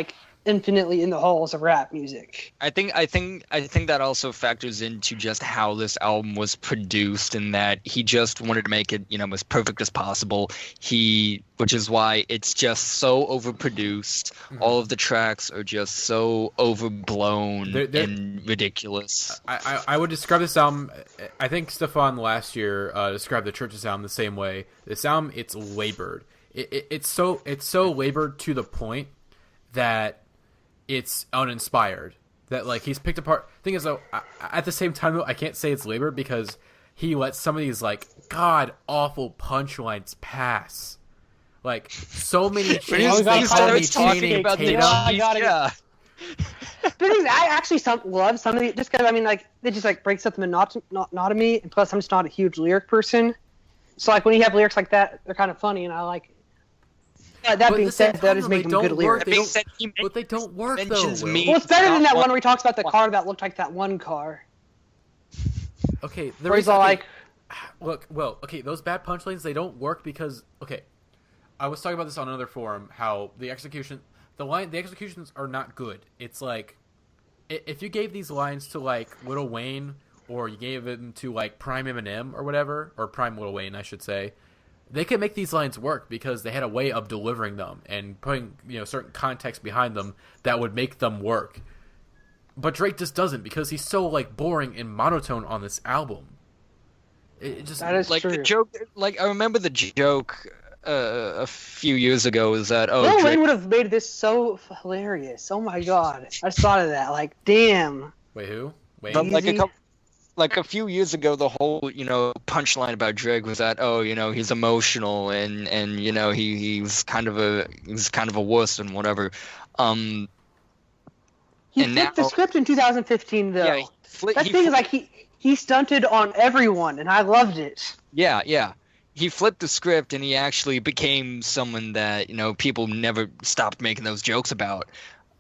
infinitely in the halls of rap music.
I think that also factors into just how this album was produced, and that he just wanted to make it, as perfect as possible. Which is why it's just so overproduced. Mm-hmm. All of the tracks are just so overblown and ridiculous.
I would describe this album. I think Stefan last year described the Church's album the same way. This album, it's labored. It's so labored to the point that it's uninspired. That he's picked apart. Thing is though, at the same time though, I can't say it's labored because he lets some of these god awful punchlines pass. So many changes.
He starts talking about the
I actually love some of the, just because they just breaks up the monotony, and plus I'm just not a huge lyric person. So when you have lyrics like that, they're kind of funny, and I like. That being said, that is making good lyrics.
But they don't work though.
Well, it's better than that one where he talks about the car that looked like that one car.
Okay,
he's all
those bad punchlines, they don't work because I was talking about this on another forum, how the executions are not good. It's if you gave these lines to Lil Wayne, or you gave them to Prime Eminem or whatever, or Prime Lil Wayne, I should say, they could make these lines work because they had a way of delivering them and putting certain context behind them that would make them work. but Drake just doesn't because he's so like boring and monotone on this album. It just
That is
like
true.
the joke. Like I remember the joke a few years ago is that
Lil
Drake,
Wayne would have made this so hilarious. Oh my god, I just thought of that. Like, damn.
wait, who? Wait,
but
Easy.
like a few years ago, the whole punchline about Drake was that he's emotional and he's kind of a wuss and whatever.
He
And
flipped the
now-
script in 2015, though.
Yeah,
that thing is like he stunted on everyone, and I loved it.
Yeah. He flipped the script and he actually became someone that, people never stopped making those jokes about.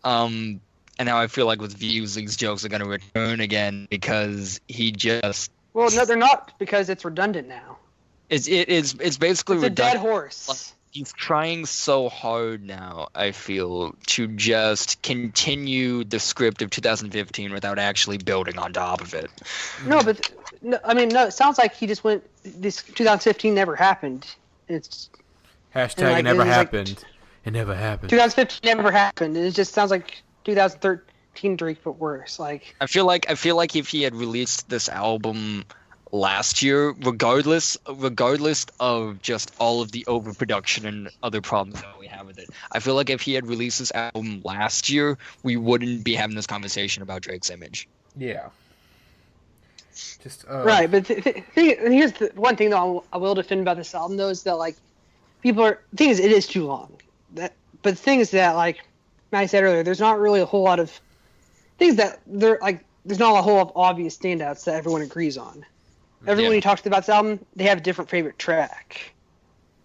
And now I feel like with views, these jokes are going to return again because he just...
Well, no, they're not because it's redundant now.
It's basically
It's a dead
redundant.
horse.
He's trying so hard now, I feel, to just continue the script of 2015 without actually building on top of it.
No, but no, it sounds like he just went. This 2015 never happened. It's
hashtag
like,
it never
it was like-
happened. It never happened.
2015 never happened. It just sounds like 2013 Drake, but worse. Like
I feel like if he had released this album last year, regardless of just all of the overproduction and other problems that we have with it, I feel like if he had released this album last year, we wouldn't be having this conversation about Drake's image.
Yeah. Just
right, but here's the one thing though I will defend about this album though is that like the thing is it is too long. But the thing is that like Matty said earlier, there's not really a whole lot of things that there's not a whole lot of obvious standouts that everyone agrees on. Everyone who talks about this album, they have a different favorite track.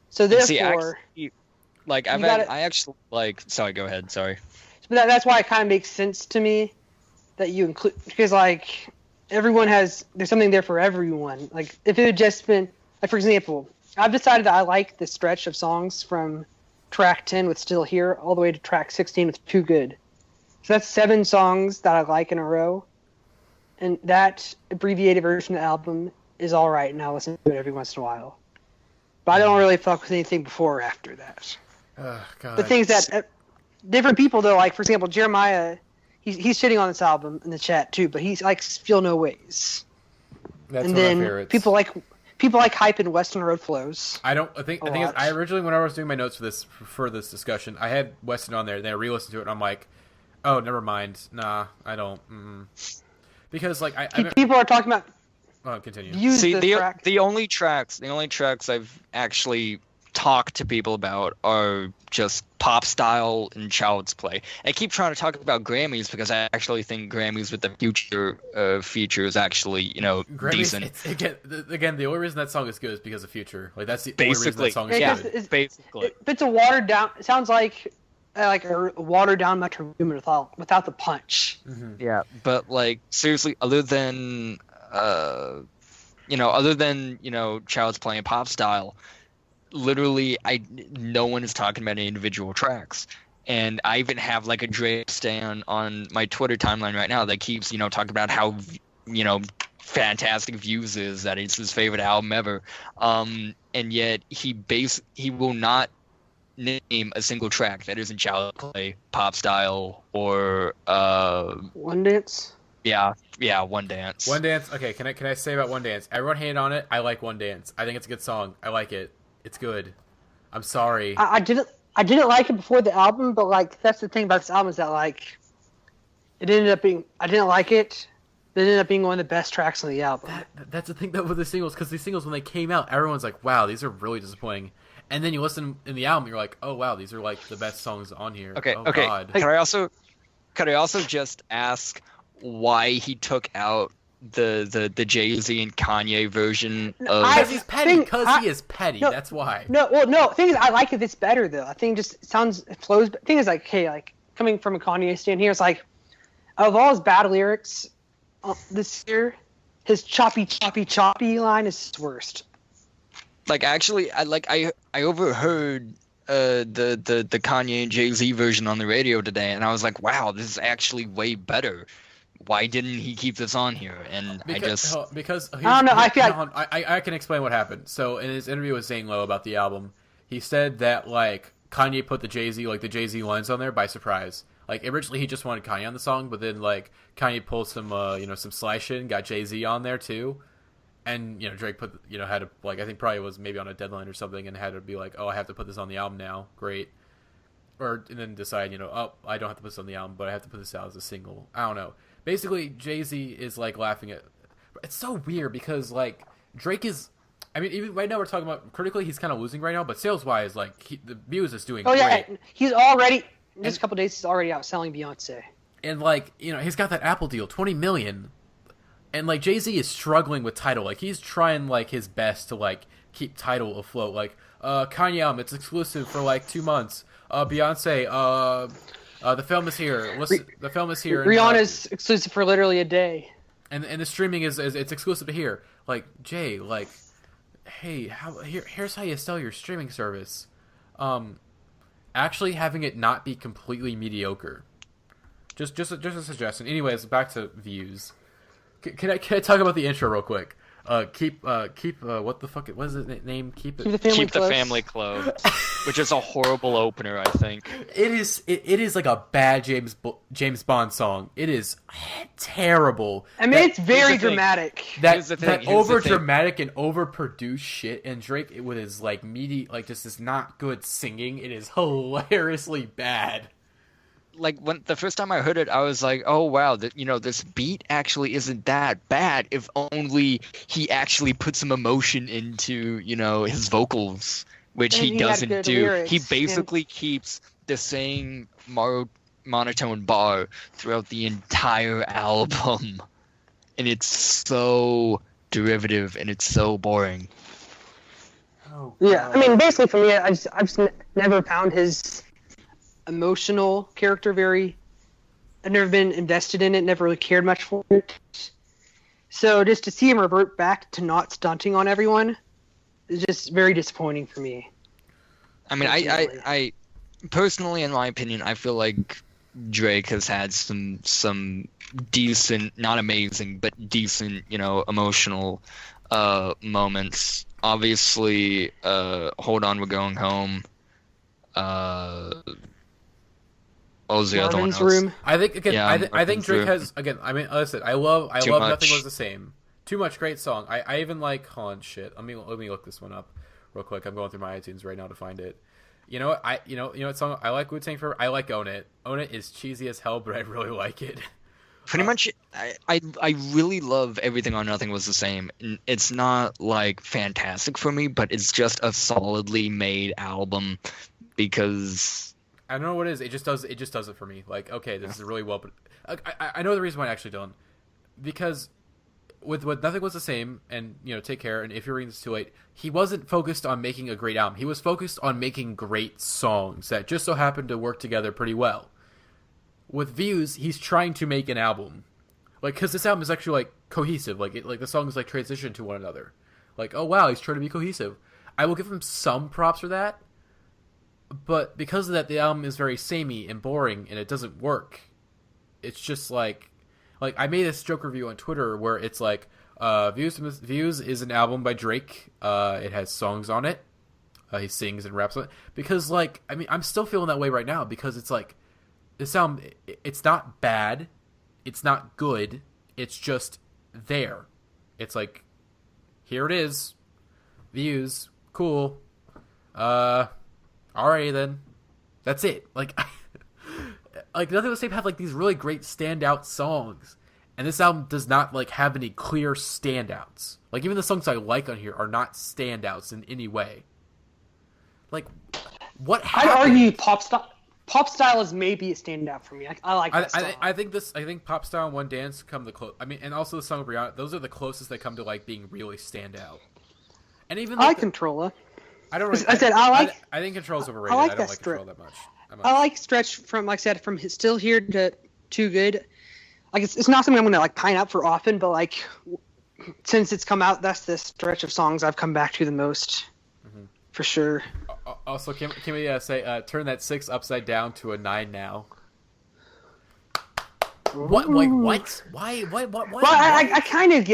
So therefore,
I actually like. Sorry, go ahead. Sorry.
But that's why it kind of makes sense to me that you include because like everyone there's something there for everyone. Like if it had just been like for example, I've decided that I like the stretch of songs from track 10 with Still Here all the way to track 16 with Too Good. So that's 7 songs that I like in a row, and that abbreviated version of the album is all right, and I'll listen to it every once in a while. But I don't really fuck with anything before or after that.
God.
The things that different people though, like for example, Jeremiah, he's shitting on this album in the chat too, but he's like Feel No Ways.
That's
And
one of
then
my favorites.
people like Hype and Western Road Flows.
I think I originally when I was doing my notes for this discussion, I had Weston on there, and then I re-listened to it, and I'm like, oh, never mind. Nah, I don't. Because like
People are talking about.
Oh, continue.
Use
See,
the track.
the only tracks I've actually talked to people about are just Pop Style and Child's Play. I keep trying to talk about Grammys because I actually think Grammys with the Future feature is actually,
Grammys,
decent.
Again, the only reason that song is good is because of Future. Like that's the only reason
Basically,
that song is
yeah,
good.
basically.
It's a watered down. It sounds like a watered down Metro Boomin without the punch.
Yeah, but like seriously, other than Child's Play and Pop Style, literally no one is talking about any individual tracks. And I even have like a Drake stan on my Twitter timeline right now that keeps talking about how fantastic Views is, that it's his favorite album ever, and yet he will not name a single track that isn't Child's Play, Pop Style, or
One Dance.
Yeah, One Dance.
One Dance. Okay, can I say about One Dance? Everyone hated on it. I like One Dance. I think it's a good song. I like it. It's good. I'm sorry.
I didn't like it before the album, but like that's the thing about this album is that like it ended up being I didn't like it. It ended up being one of the best tracks on the album.
That's the thing though with the singles, because the singles when they came out, everyone's like, "Wow, these are really disappointing." And then you listen in the album, you're like, "Oh wow, these are like the best songs on here."
Okay.
God.
Could I also just ask why he took out the Jay-Z and Kanye version of?
Because he's petty. Because he is petty.
No,
that's why.
No. Thing is, I like it. It's better though. I think it flows. Thing is, like, hey, like coming from a Kanye stand here, it's like of all his bad lyrics this year, his choppy line is his worst.
Like actually, I overheard the Kanye and Jay-Z version on the radio today, and I was like, wow, this is actually way better. Why didn't he keep this on here? And
because
I don't know. I feel like
I can explain what happened. So in his interview with Zane Lowe about the album, he said that like Kanye put the Jay-Z lines on there by surprise. Like originally he just wanted Kanye on the song, but then like Kanye pulled some some sly shit and got Jay-Z on there too. And Drake put had to like I think probably was maybe on a deadline or something and had to be like, oh, I have to put this on the album now. Great. And then decide, oh, I don't have to put this on the album, but I have to put this out as a single. I don't know. Basically, Jay-Z is like laughing at. It's so weird because like Drake is. I mean, even right now we're talking about critically, he's kind of losing right now, but sales-wise, like the Muse is doing.
Oh
great.
Yeah, he's already just a couple days. He's already outselling Beyonce.
And like he's got that Apple deal, 20 million, and like Jay-Z is struggling with Tidal. Like he's trying like his best to like keep Tidal afloat. Like Kanye album, it's exclusive for like 2 months. Beyonce, the film is here. The film is here.
Rihanna's exclusive for literally a day.
And the streaming is it's exclusive to here. Like Jay, like, hey, here's how you sell your streaming service. Actually having it not be completely mediocre. Just a suggestion. Anyways, back to views. Can I talk about the intro real quick? Keep what the fuck? What is it name? Keep
the family close, which is a horrible opener. I think
it is like a bad James Bond song. It is terrible.
I mean, it's very dramatic.
That over dramatic and overproduced shit, and Drake with his like meaty, like just this not good singing. It is hilariously bad.
Like when the first time I heard it, I was like, "Oh wow, this beat actually isn't that bad. If only he actually put some emotion into his vocals, which he doesn't do. Lyrics. He basically keeps the same monotone bar throughout the entire album, and it's so derivative and it's so boring."
Oh, yeah, I mean, basically for me, I've just never found his emotional character I've never been invested in it, never really cared much for it. So just to see him revert back to not stunting on everyone is just very disappointing for me.
I mean, I personally, in my opinion, I feel like Drake has had some decent, not amazing, but decent, emotional moments. Obviously, Hold On, We're Going Home. What was the other one?
Room.
I think again. Yeah, I think Drake has again. I mean, listen. I love Nothing Was the Same. Too Much, great song. I even like Hold on, shit. Let me look this one up real quick. I'm going through my iTunes right now to find it. You know what? You know what song I like? Wu-Tang Forever. I like Own It. Own It is cheesy as hell, but I really like it.
Pretty much, I really love everything on Nothing Was the Same. It's not like fantastic for me, but it's just a solidly made album because
I don't know what it is. It just does it for me. Like, okay, this is really well, but I know the reason why I actually don't, because with Nothing Was the Same and Take Care and If You're Reading This Too Late, he wasn't focused on making a great album. He was focused on making great songs that just so happened to work together pretty well. With Views, he's trying to make an album, like, because this album is actually like cohesive. Like the songs like transition to one another. Like, oh wow, he's trying to be cohesive. I will give him some props for that. But because of that, the album is very samey and boring, and it doesn't work. It's just like I made this joke review on Twitter where it's like, Views is an album by Drake. It has songs on it. He sings and raps on it. Because, like, I mean, I'm still feeling that way right now because it's like, this album, it's not bad. It's not good. It's just there. It's like, here it is. Views. Cool. Alrighty then. That's it. Like, like Nothing Was the Same had like these really great standout songs, and this album does not like have any clear standouts. Like even the songs I like on here are not standouts in any way. Like, what happened?
I'd argue Pop Style is maybe a standout for me. I like that song.
I think Pop Style and One Dance come the close. I mean, and also the song of Rihanna. Those are the closest they come to like being really standout. And even
I like Controlla.
I don't. Really, I think Control's overrated. I don't like Control that much.
I like Stretch from, like I said, from Still Here to Too Good. Like it's not something I'm gonna like pine out for often, but like since it's come out, that's the stretch of songs I've come back to the most, for sure.
Also, can we say turn that 6 upside down to a 9 now? What? Like what? Why? What?
Well, I kind of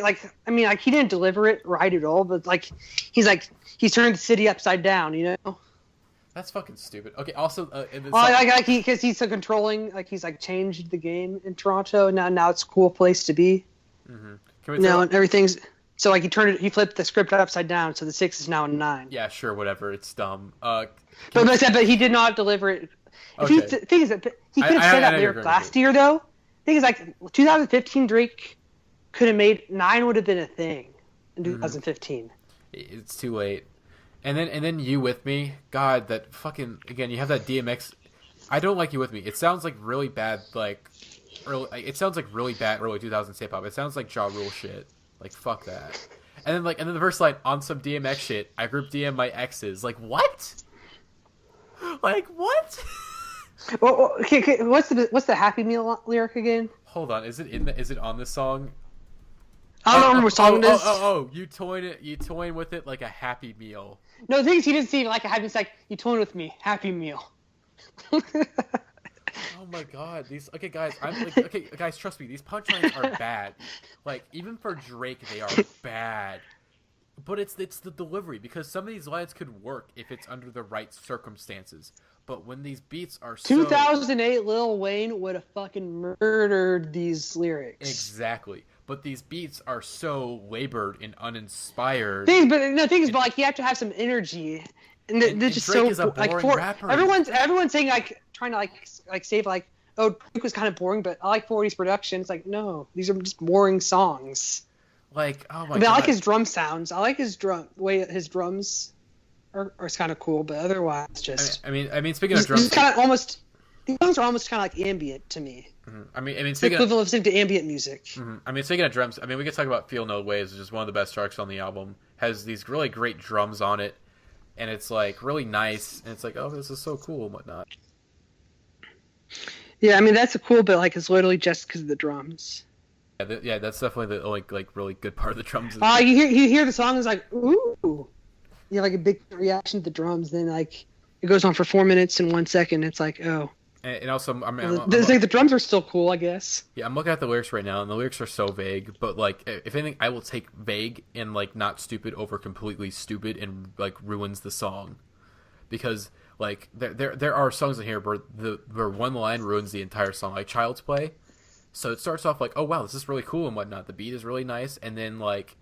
like. I mean, like he didn't deliver it right at all, but like he's turned the city upside down,
That's fucking stupid. Okay, also,
because he's so controlling, like he's like changed the game in Toronto. Now it's a cool place to be.
Mm-hmm.
And everything's so like he flipped the script upside down, so the 6 is now a 9.
Yeah, sure, whatever. It's dumb.
But he did not deliver it.
Okay.
Thing is that he could have said that lyric last year, though. Thing is, like 2015, Drake could have made 9 would have been a thing in 2015.
It's too late. And then You With Me, God, that fucking again. You have that DMX. I don't like You With Me. It sounds like really bad, like early. It sounds like really bad early 2000s hip hop. It sounds like Ja Rule shit. Like fuck that. And then the verse line on some DMX shit. I group DM my exes. Like what? Like what?
Well, okay, what's the Happy Meal lyric again?
Hold on, is it on this song?
I don't remember what song it is.
You toying with it like a Happy Meal.
No, the thing is, he didn't see it like a Happy. It's like you toying with me, Happy Meal.
Oh my god, guys, trust me, these punchlines are bad. Like even for Drake, they are bad. But it's the delivery, because some of these lines could work if it's under the right circumstances. But when these beats are
2008, Lil Wayne would have fucking murdered these lyrics.
Exactly. But these beats are so labored and uninspired.
But like you have to have some energy, and they're just
Drake
so
is a boring rapper.
Everyone's saying like trying to like save like Drake was kind of boring, but I like 40's production. It's like no, these are just boring songs.
Like oh my god.
I like his drum sounds. I like his way his drums are kind of cool, but otherwise just.
I mean, speaking of drums,
kind of almost. These songs are almost kind of like ambient to me.
Mm-hmm. I mean,
it's the equivalent of listening to ambient music.
Mm-hmm. I mean, speaking of drums, I mean, we could talk about "Feel No Ways," which is one of the best tracks on the album. Has these really great drums on it, and it's like really nice, and it's like, oh, this is so cool and whatnot.
Yeah, I mean that's a cool bit. Like it's literally just because of the drums.
Yeah, that's definitely the only like really good part of the drums.
You hear the song is like ooh, you have like a big reaction to the drums. Then like it goes on for 4 minutes and 1 second. It's like oh.
And also,
the drums are still cool, I guess.
Yeah, I'm looking at the lyrics right now, and the lyrics are so vague. But like, if anything, I will take vague and like not stupid over completely stupid and like ruins the song, because like there are songs in here where one line ruins the entire song, like Child's Play. So it starts off like, oh wow, this is really cool and whatnot. The beat is really nice, and then like,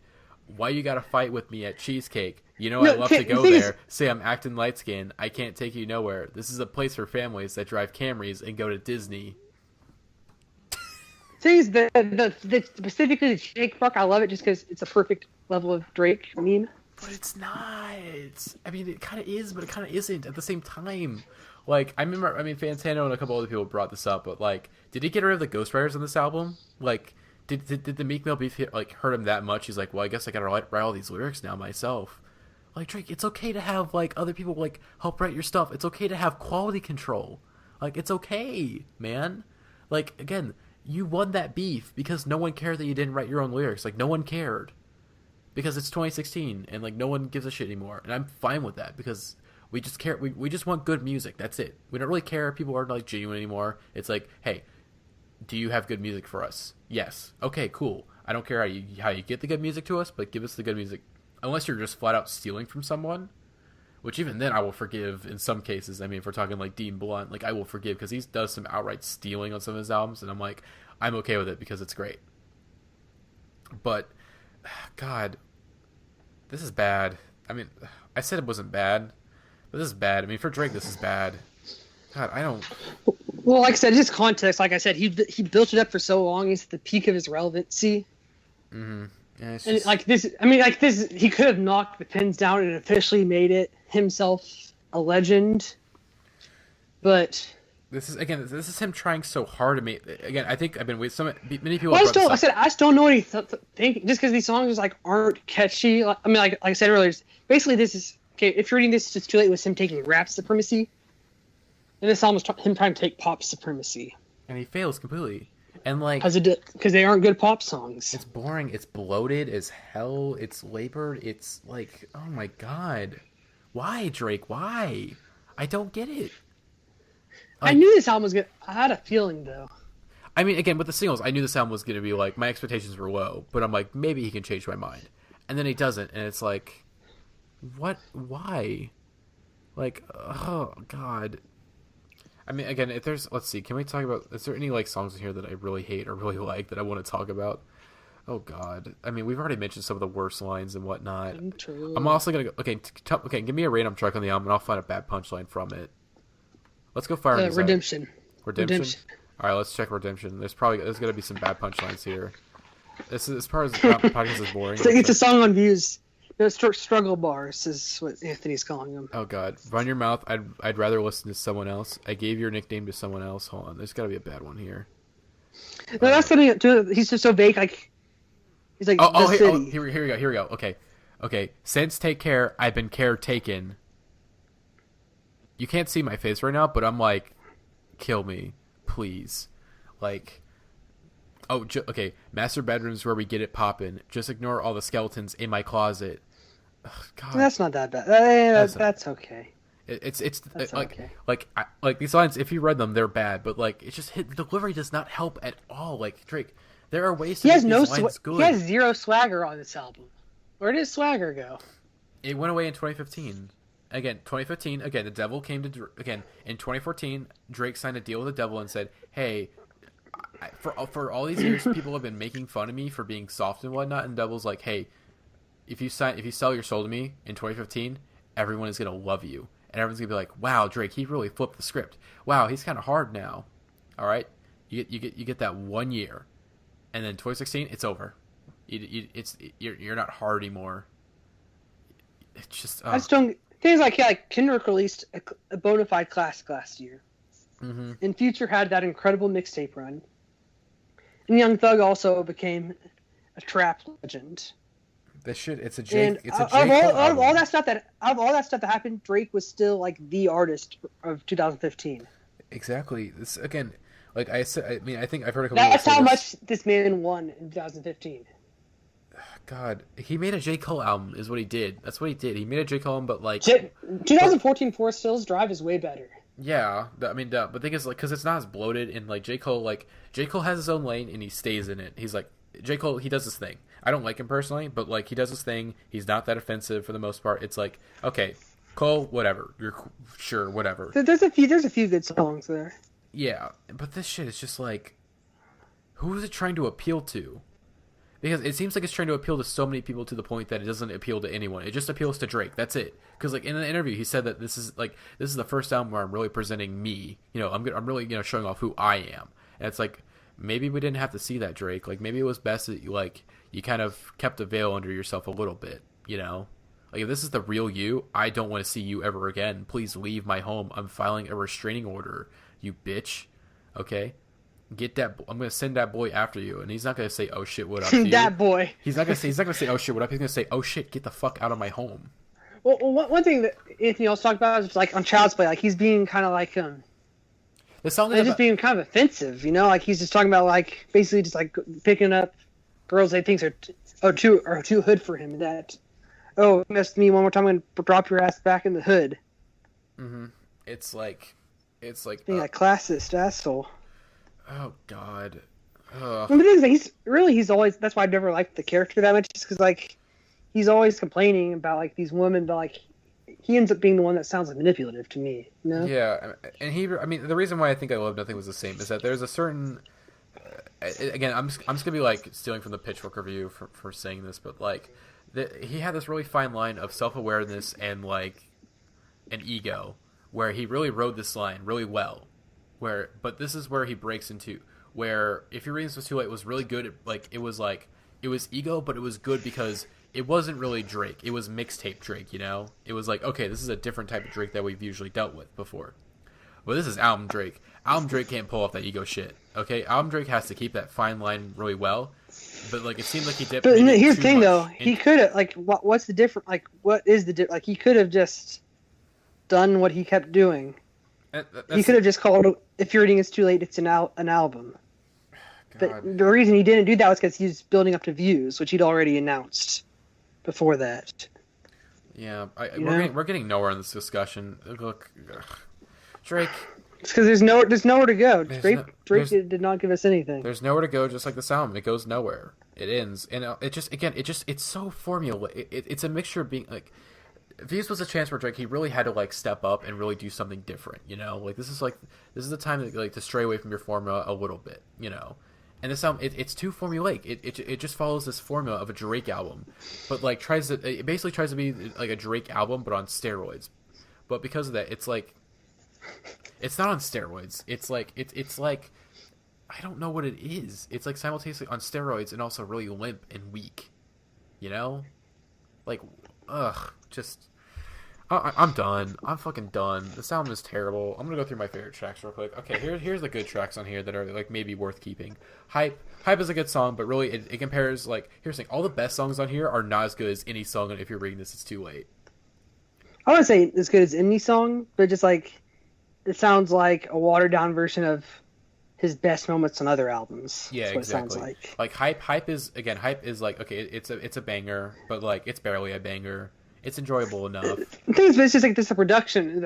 why you gotta fight with me at Cheesecake? You know I love to go there. Say I'm acting light skinned. I can't take you nowhere. This is a place for families that drive Camrys and go to Disney.
Things the specifically the Jake Buck, I love it just because it's a perfect level of Drake meme.
But it's not. I mean, it kind of is, but it kind of isn't at the same time. Like I remember, Fantano and a couple other people brought this up, but like, did he get rid of the ghostwriters on this album? Like, did the Meek Mill beef like hurt him that much? He's like, well, I guess I gotta write all these lyrics now myself. Like Drake, it's okay to have like other people like help write your stuff. It's okay to have quality control. Like it's okay, man. Like again, you won that beef because no one cared that you didn't write your own lyrics. Like no one cared because it's 2016 and like no one gives a shit anymore. And I'm fine with that because we just care. We just want good music. That's it. We don't really care if people aren't like genuine anymore. It's like, hey, do you have good music for us? Yes. Okay, cool. I don't care how you get the good music to us, but give us the good music. Unless you're just flat out stealing from someone, which even then I will forgive in some cases. I mean, if we're talking like Dean Blunt, like I will forgive because he does some outright stealing on some of his albums, and I'm like, I'm okay with it because it's great. But, God, this is bad. I mean, I said it wasn't bad, but this is bad. I mean, for Drake, this is bad. God, I don't...
Well, like I said, just context. Like I said, he built it up for so long. He's at the peak of his relevancy.
Mm-hmm. Yeah,
and just... like this, he could have knocked the pins down and officially made it himself a legend. But
this is him trying so hard to make. Again, I think I've been with many people.
Well, I just don't know what he think. Just because these songs like aren't catchy. I mean, like I said earlier, basically this is okay. If you're reading this, it's too late. With him taking rap supremacy, and this song was him trying to take pop supremacy,
and he fails completely. And like,
because they aren't good pop songs.
It's boring. It's bloated as hell. It's labored. It's like, oh my god, why Drake? Why? I don't get it.
Like, I knew this album was good. I had a feeling though.
I mean, again, with the singles, I knew this album was going to be like my expectations were low, but I'm like maybe he can change my mind, and then he doesn't, and it's like, what? Why? Like, oh god. I mean, again, if there's, let's see, can we talk about? Is there any like songs in here that I really hate or really like that I want to talk about? Oh god. I mean, we've already mentioned some of the worst lines and whatnot.
True.
I'm also gonna go. Okay, okay. Give me a random track on the album, and I'll find a bad punchline from it. Let's go fire these out.
Redemption.
Redemption. All right, let's check Redemption. There's gonna be some bad punchlines here. This is as far as the podcast is boring.
It's a song on Views. No, struggle bars is what Anthony's calling them.
Oh god, run your mouth. I'd rather listen to someone else. I gave your nickname to someone else. Hold on, there's got to be a bad one here.
No, that's something. He's just so vague. Like he's like
here we go. Okay. Since take care, I've been caretaken. You can't see my face right now, but I'm like, kill me, please. Like, okay. Master bedroom's where we get it poppin'. Just ignore all the skeletons in my closet. Ugh, God.
That's not that bad. That's okay.
It's like
okay.
like these lines. If you read them, they're bad. But like, it's just the delivery does not help at all. Like Drake, there are ways to make these lines good.
He has zero swagger on this album. Where did swagger go?
It went away in 2015. Again, 2015. Again, the devil came to again in 2014. Drake signed a deal with the devil and said, "Hey, for all these years, people have been making fun of me for being soft and whatnot." And devil's like, "Hey, if you sell your soul to me in 2015, everyone is gonna love you, and everyone's gonna be like, wow, Drake, he really flipped the script. Wow, he's kind of hard now. All right, you get that 1 year, and then 2016, it's over. You're not hard anymore. It's just
I just don't. Things like Kendrick released a bona fide classic last year, and Future had that incredible mixtape run, and Young Thug also became a trap legend.
It's a J. It's a J.
Of all that stuff that happened, Drake was still like the artist of 2015.
Exactly. This again, like I said. I mean, I think I've heard a couple.
That's how much this man won in 2015.
God, he made a J. Cole album, is what he did. That's what he did. He made a J. Cole album, but like
2014 Forest Hills Drive is way better.
Yeah, but the thing is, like, because it's not as bloated, and like J. Cole has his own lane, and he stays in it. He's like J. Cole, he does his thing. I don't like him personally, but like he does his thing. He's not that offensive for the most part. It's like, okay, Cole, whatever, you're sure, whatever.
There's a few good songs there.
Yeah, but this shit is just like, who is it trying to appeal to? Because it seems like it's trying to appeal to so many people to the point that it doesn't appeal to anyone. It just appeals to Drake. That's it. Because like in an interview, he said that this is the first album where I'm really presenting me. You know, I'm really showing off who I am. And it's like, maybe we didn't have to see that, Drake. Like maybe it was best that you kind of kept a veil under yourself a little bit. You know, like if this is the real you, I don't want to see you ever again. Please leave my home. I'm filing a restraining order, you bitch. Okay. Get that. I'm gonna send that boy after you, and he's not gonna say, "Oh shit, what up?" To you.
That boy.
He's not gonna say, "Oh shit, what up?" He's gonna say, "Oh shit, get the fuck out of my home."
Well, one thing that Anthony also talked about is like on Child's Play, like he's being kind of like
the song
just being kind of offensive, you know, like he's just talking about like basically just like picking up girls they think are too hood for him. That you messed me one more time, I'm gonna drop your ass back in the hood.
It's like
being a classist asshole.
Oh God.
Well, the thing is, he's always. That's why I've never liked the character that much, just because like he's always complaining about like these women, but like he ends up being the one that sounds like manipulative to me. You know?
Yeah, and I mean, the reason why I think I Love Nothing was the same is that there's a certain. Again, I'm just gonna be like stealing from the Pitchfork review for saying this, but like he had this really fine line of self-awareness and like an ego, where he really rode this line really well. But this is where he breaks into where If Your Readings Was Too Late was really good. It was ego, but it was good because it wasn't really Drake. It was mixtape Drake, you know? It was like, okay, this is a different type of Drake that we've usually dealt with before. But this is album Drake. Album Drake can't pull off that ego shit, okay? Album Drake has to keep that fine line really well. But like it seemed like he did.
But here's the thing, though. He could have like, what's the difference? Like, what is the like? He could have just done what he kept doing. He could have just called If Your Reading Is Too Late, it's an album. God. But the reason he didn't do that was because he was building up to views, which he'd already announced before that.
Yeah, we're getting nowhere in this discussion. Look, Drake.
It's because there's nowhere to go. Drake did not give us anything.
There's nowhere to go, just like this album. It goes nowhere. It ends, and it's so formula. It's a mixture of being like. These was a chance where Drake, he really had to like step up and really do something different, you know. Like this is the time to stray away from your formula a little bit, you know. And this album, it's too formulaic. It just follows this formula of a Drake album, but like it basically tries to be like a Drake album but on steroids. But because of that, it's like it's not on steroids. It's like I don't know what it is. It's like simultaneously on steroids and also really limp and weak, you know. Like, just I'm done. I'm fucking done. This album is terrible. I'm gonna go through my favorite tracks real quick. Okay, here's the good tracks on here that are like maybe worth keeping. Hype is a good song, but really it compares like here's the thing. All the best songs on here are not as good as any song. And if you're reading this, it's too late.
I wouldn't say as good as any song, but just like it sounds like a watered down version of his best moments on other albums.
Yeah,
that's what
exactly.
It sounds like.
Like hype is like okay, it's a banger, but like it's barely a banger. It's enjoyable enough.
The thing is, it's just like this production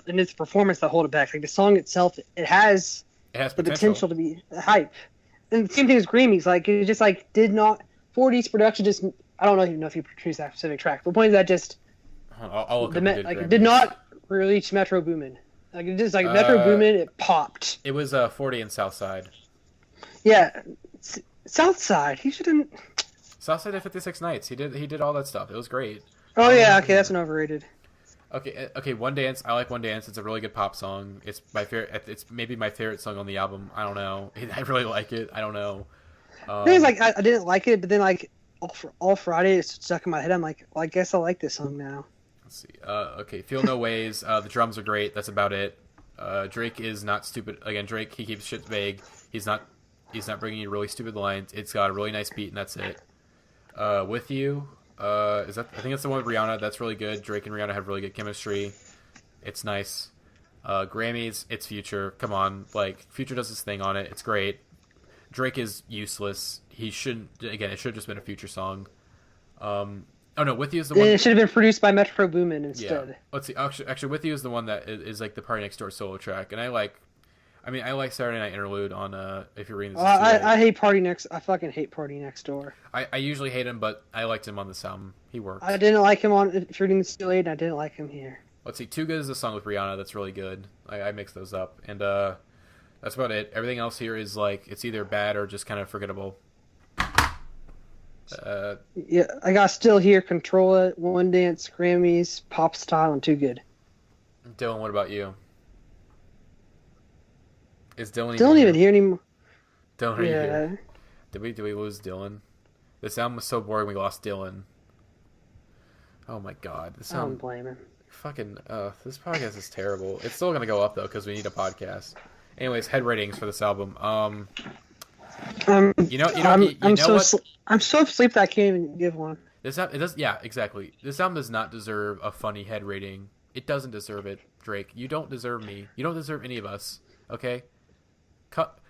and its performance that hold it back. Like the song itself, it has the potential to be hype. And the same thing as Grammys. Like it just like did not 40's production. Just I don't even know if you produced that specific track. But the point is that just
I'll look up
it did not reach Metro Boomin. Like it just like Metro Boomin, it popped.
It was 40 in Southside.
Yeah, Southside. He shouldn't.
Southside did 56 Nights. He did all that stuff. It was great.
Oh yeah, okay, that's an overrated.
Okay, One Dance. I like One Dance. It's a really good pop song. It's my favorite. It's maybe my favorite song on the album. I don't know. I really like it. I don't know.
The thing is, like, I didn't like it, but then like all Friday, it's stuck in my head. I'm like, well, I guess I like this song now.
Let's see. Okay, Feel No Ways. The drums are great. That's about it. Drake is not stupid. Again, Drake, he keeps shit vague. He's not bringing you really stupid lines. It's got a really nice beat, and that's it. With You. I think it's the one with Rihanna. That's really good. Drake and Rihanna have really good chemistry. It's nice. Grammys, it's Future. Come on, like Future does his thing on it. It's great. Drake is useless. He shouldn't. Again, it should have just been a Future song. Oh no, With You is the one.
It should have been produced by Metro Boomin instead.
Yeah. Let's see. Actually, With You is the one that is like the Party Next Door solo track, and I like Saturday Night Interlude on if you're reading this.
I hate Party Next. I fucking hate Party Next Door.
I usually hate him, but I liked him on this album. He works.
I didn't like him on If You're Reading This Too Late, and I didn't like him here.
Let's see. Too Good is the song with Rihanna. That's really good. I mix those up, and that's about it. Everything else here is like it's either bad or just kind of forgettable.
Yeah, I got Still Here, Control It, One Dance, Grammys, Pop Style, and Too Good.
Dylan, what about you? Is Dylan
even here anymore?
Dylan, are you here? Did we lose Dylan? This album was so boring we lost Dylan. Oh my god.
I don't blame him.
Fucking, this podcast is terrible. It's still gonna go up though because we need a podcast. Anyways, head ratings for this album. I'm
so asleep that I can't even give one.
Yeah, exactly. This album does not deserve a funny head rating. It doesn't deserve it, Drake. You don't deserve me. You don't deserve any of us. Okay?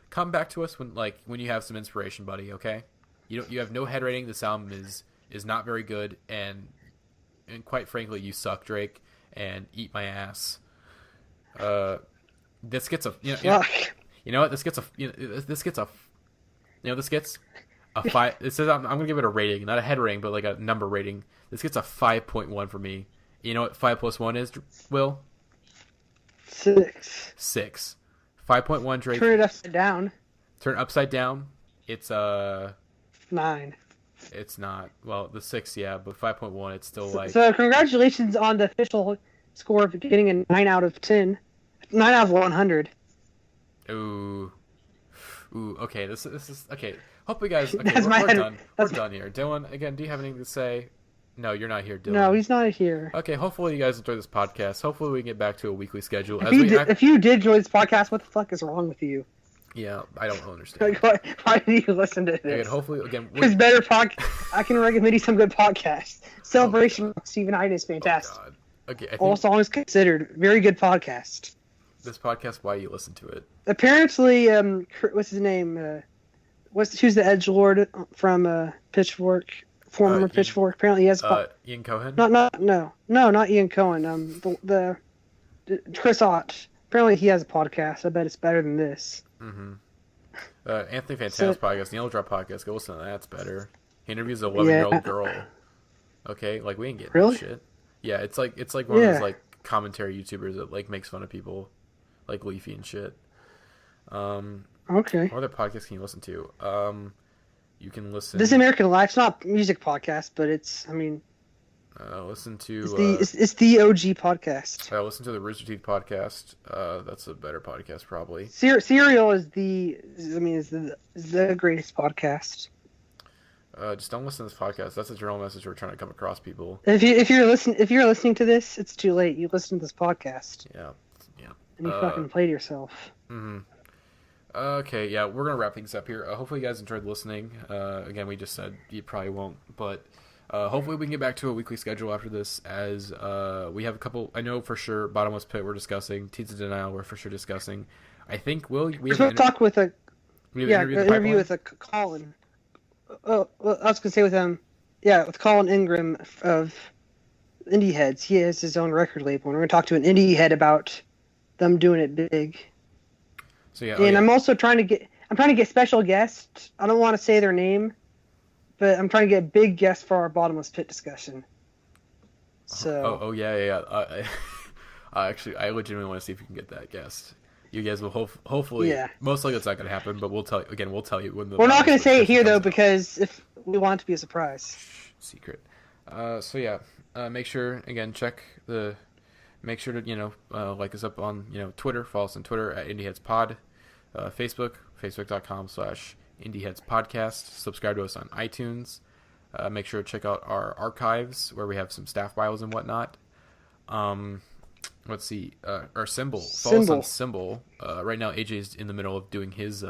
Come back to us when you have some inspiration, buddy. Okay? You have no head rating. This album is not very good, and quite frankly, you suck, Drake. And eat my ass. This gets a you know what? This gets a 5. It says I'm gonna give it a rating, not a head rating, but like a number rating. This gets a 5.1 for me. You know what 5 plus 1 is, Will?
6.
6. 5.1 Drake.
Turn it upside down.
Turn it upside down. It's
9.
It's not. Well, the 6, yeah, but 5.1. It's still like.
So congratulations on the official score of getting a 9 out of 10, 9 out of 100.
Ooh. Okay. This is okay. Hope you guys. Okay,
That's
we're done. We're done here. Dylan, again, do you have anything to say? No, you're not here, Dylan.
No, he's not here.
Okay, hopefully you guys enjoy this podcast. Hopefully we can get back to a weekly schedule.
If you did enjoy this podcast, what the fuck is wrong with you?
Yeah, I don't understand.
Like, why did you listen to this?
Again, hopefully,
There's better podcast. I can recommend you some good podcasts. Celebration of Stephen Hyde is fantastic.
Oh, God. Okay,
All songs considered, very good podcast.
This podcast, why you listen to it?
Apparently, what's his name? Who's the edgelord from Pitchfork? Former Pitchfork. Apparently, he has.
Ian Cohen.
No, not Ian Cohen. The Chris Ott. Apparently, he has a podcast. I bet it's better than this.
Mm-hmm. Anthony Fantana's podcast, Neil Drop podcast. Go listen to that. It's better. He interviews an 11-year-old girl. Okay, like we ain't getting
really?
Shit. Yeah, it's like one of those like commentary YouTubers that like makes fun of people, like Leafy and shit.
Okay.
What other podcasts can you listen to? You can listen.
This American Life's not a music podcast, but it's. I mean,
listen to.
It's the OG podcast.
Listen to the Rooster Teeth podcast. That's a better podcast, probably.
Serial is the greatest podcast.
Just don't listen to this podcast. That's a general message we're trying to come across, people.
If you're listening to this, it's too late. You listen to this podcast.
Yeah.
And you fucking play to yourself.
Mm-hmm. Okay, yeah, we're gonna wrap things up here. Hopefully you guys enjoyed listening. Again, we just said you probably won't, but hopefully we can get back to a weekly schedule after this, as we have a couple. I know for sure Bottomless Pit we're discussing. Teens of Denial we're for sure discussing. I think we have an
interview with a Colin. Oh, well, I was gonna say with with Colin Ingram of Indieheads. He has his own record label, and we're gonna talk to an Indiehead about them doing it big.
So yeah,
I'm also trying to get special guests. I don't want to say their name, but I'm trying to get big guests for our Bottomless Pit discussion. So.
Yeah. Actually, I legitimately want to see if we can get that guest. You guys will hopefully. Yeah. Most likely it's not going to happen, but we'll tell you when the.
We're not going to say it here though, because if we want it to be a surprise.
Secret. So yeah, make sure again Make sure to like us up on Twitter. Follow us on Twitter at IndieheadsPod. Facebook, facebook.com/IndieheadsPodcast. Subscribe to us on iTunes. Make sure to check out our archives where we have some staff bios and whatnot. Let's see. Our Symbol. Follow us on Symbol. Right now, AJ's in the middle of doing his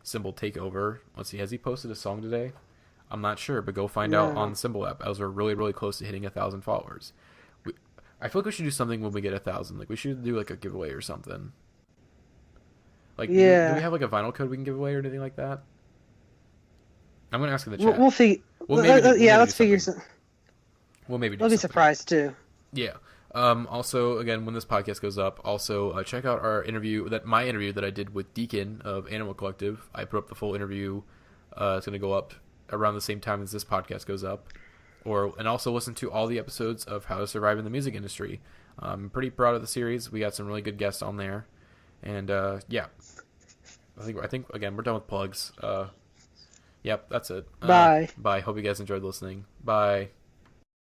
Symbol takeover. Let's see. Has he posted a song today? I'm not sure, but go find out on the Symbol app, as we're really, really close to hitting 1,000 followers. I feel like we should do something when we get 1,000. Like, we should do, like, a giveaway or something. Like, do we have, like, a vinyl code we can give away or anything like that? I'm going to ask in the chat.
We'll figure... let's figure something.
We'll maybe do
something. I'll be surprised, too.
Yeah. Also, again, when this podcast goes up, check out my interview that I did with Deacon of Animal Collective. I put up the full interview. It's going to go up around the same time as this podcast goes up. And also listen to all the episodes of How to Survive in the Music Industry. I'm pretty proud of the series. We got some really good guests on there, and yeah, I think again we're done with plugs. Yep, that's it.
Bye.
Bye. Hope you guys enjoyed listening. Bye.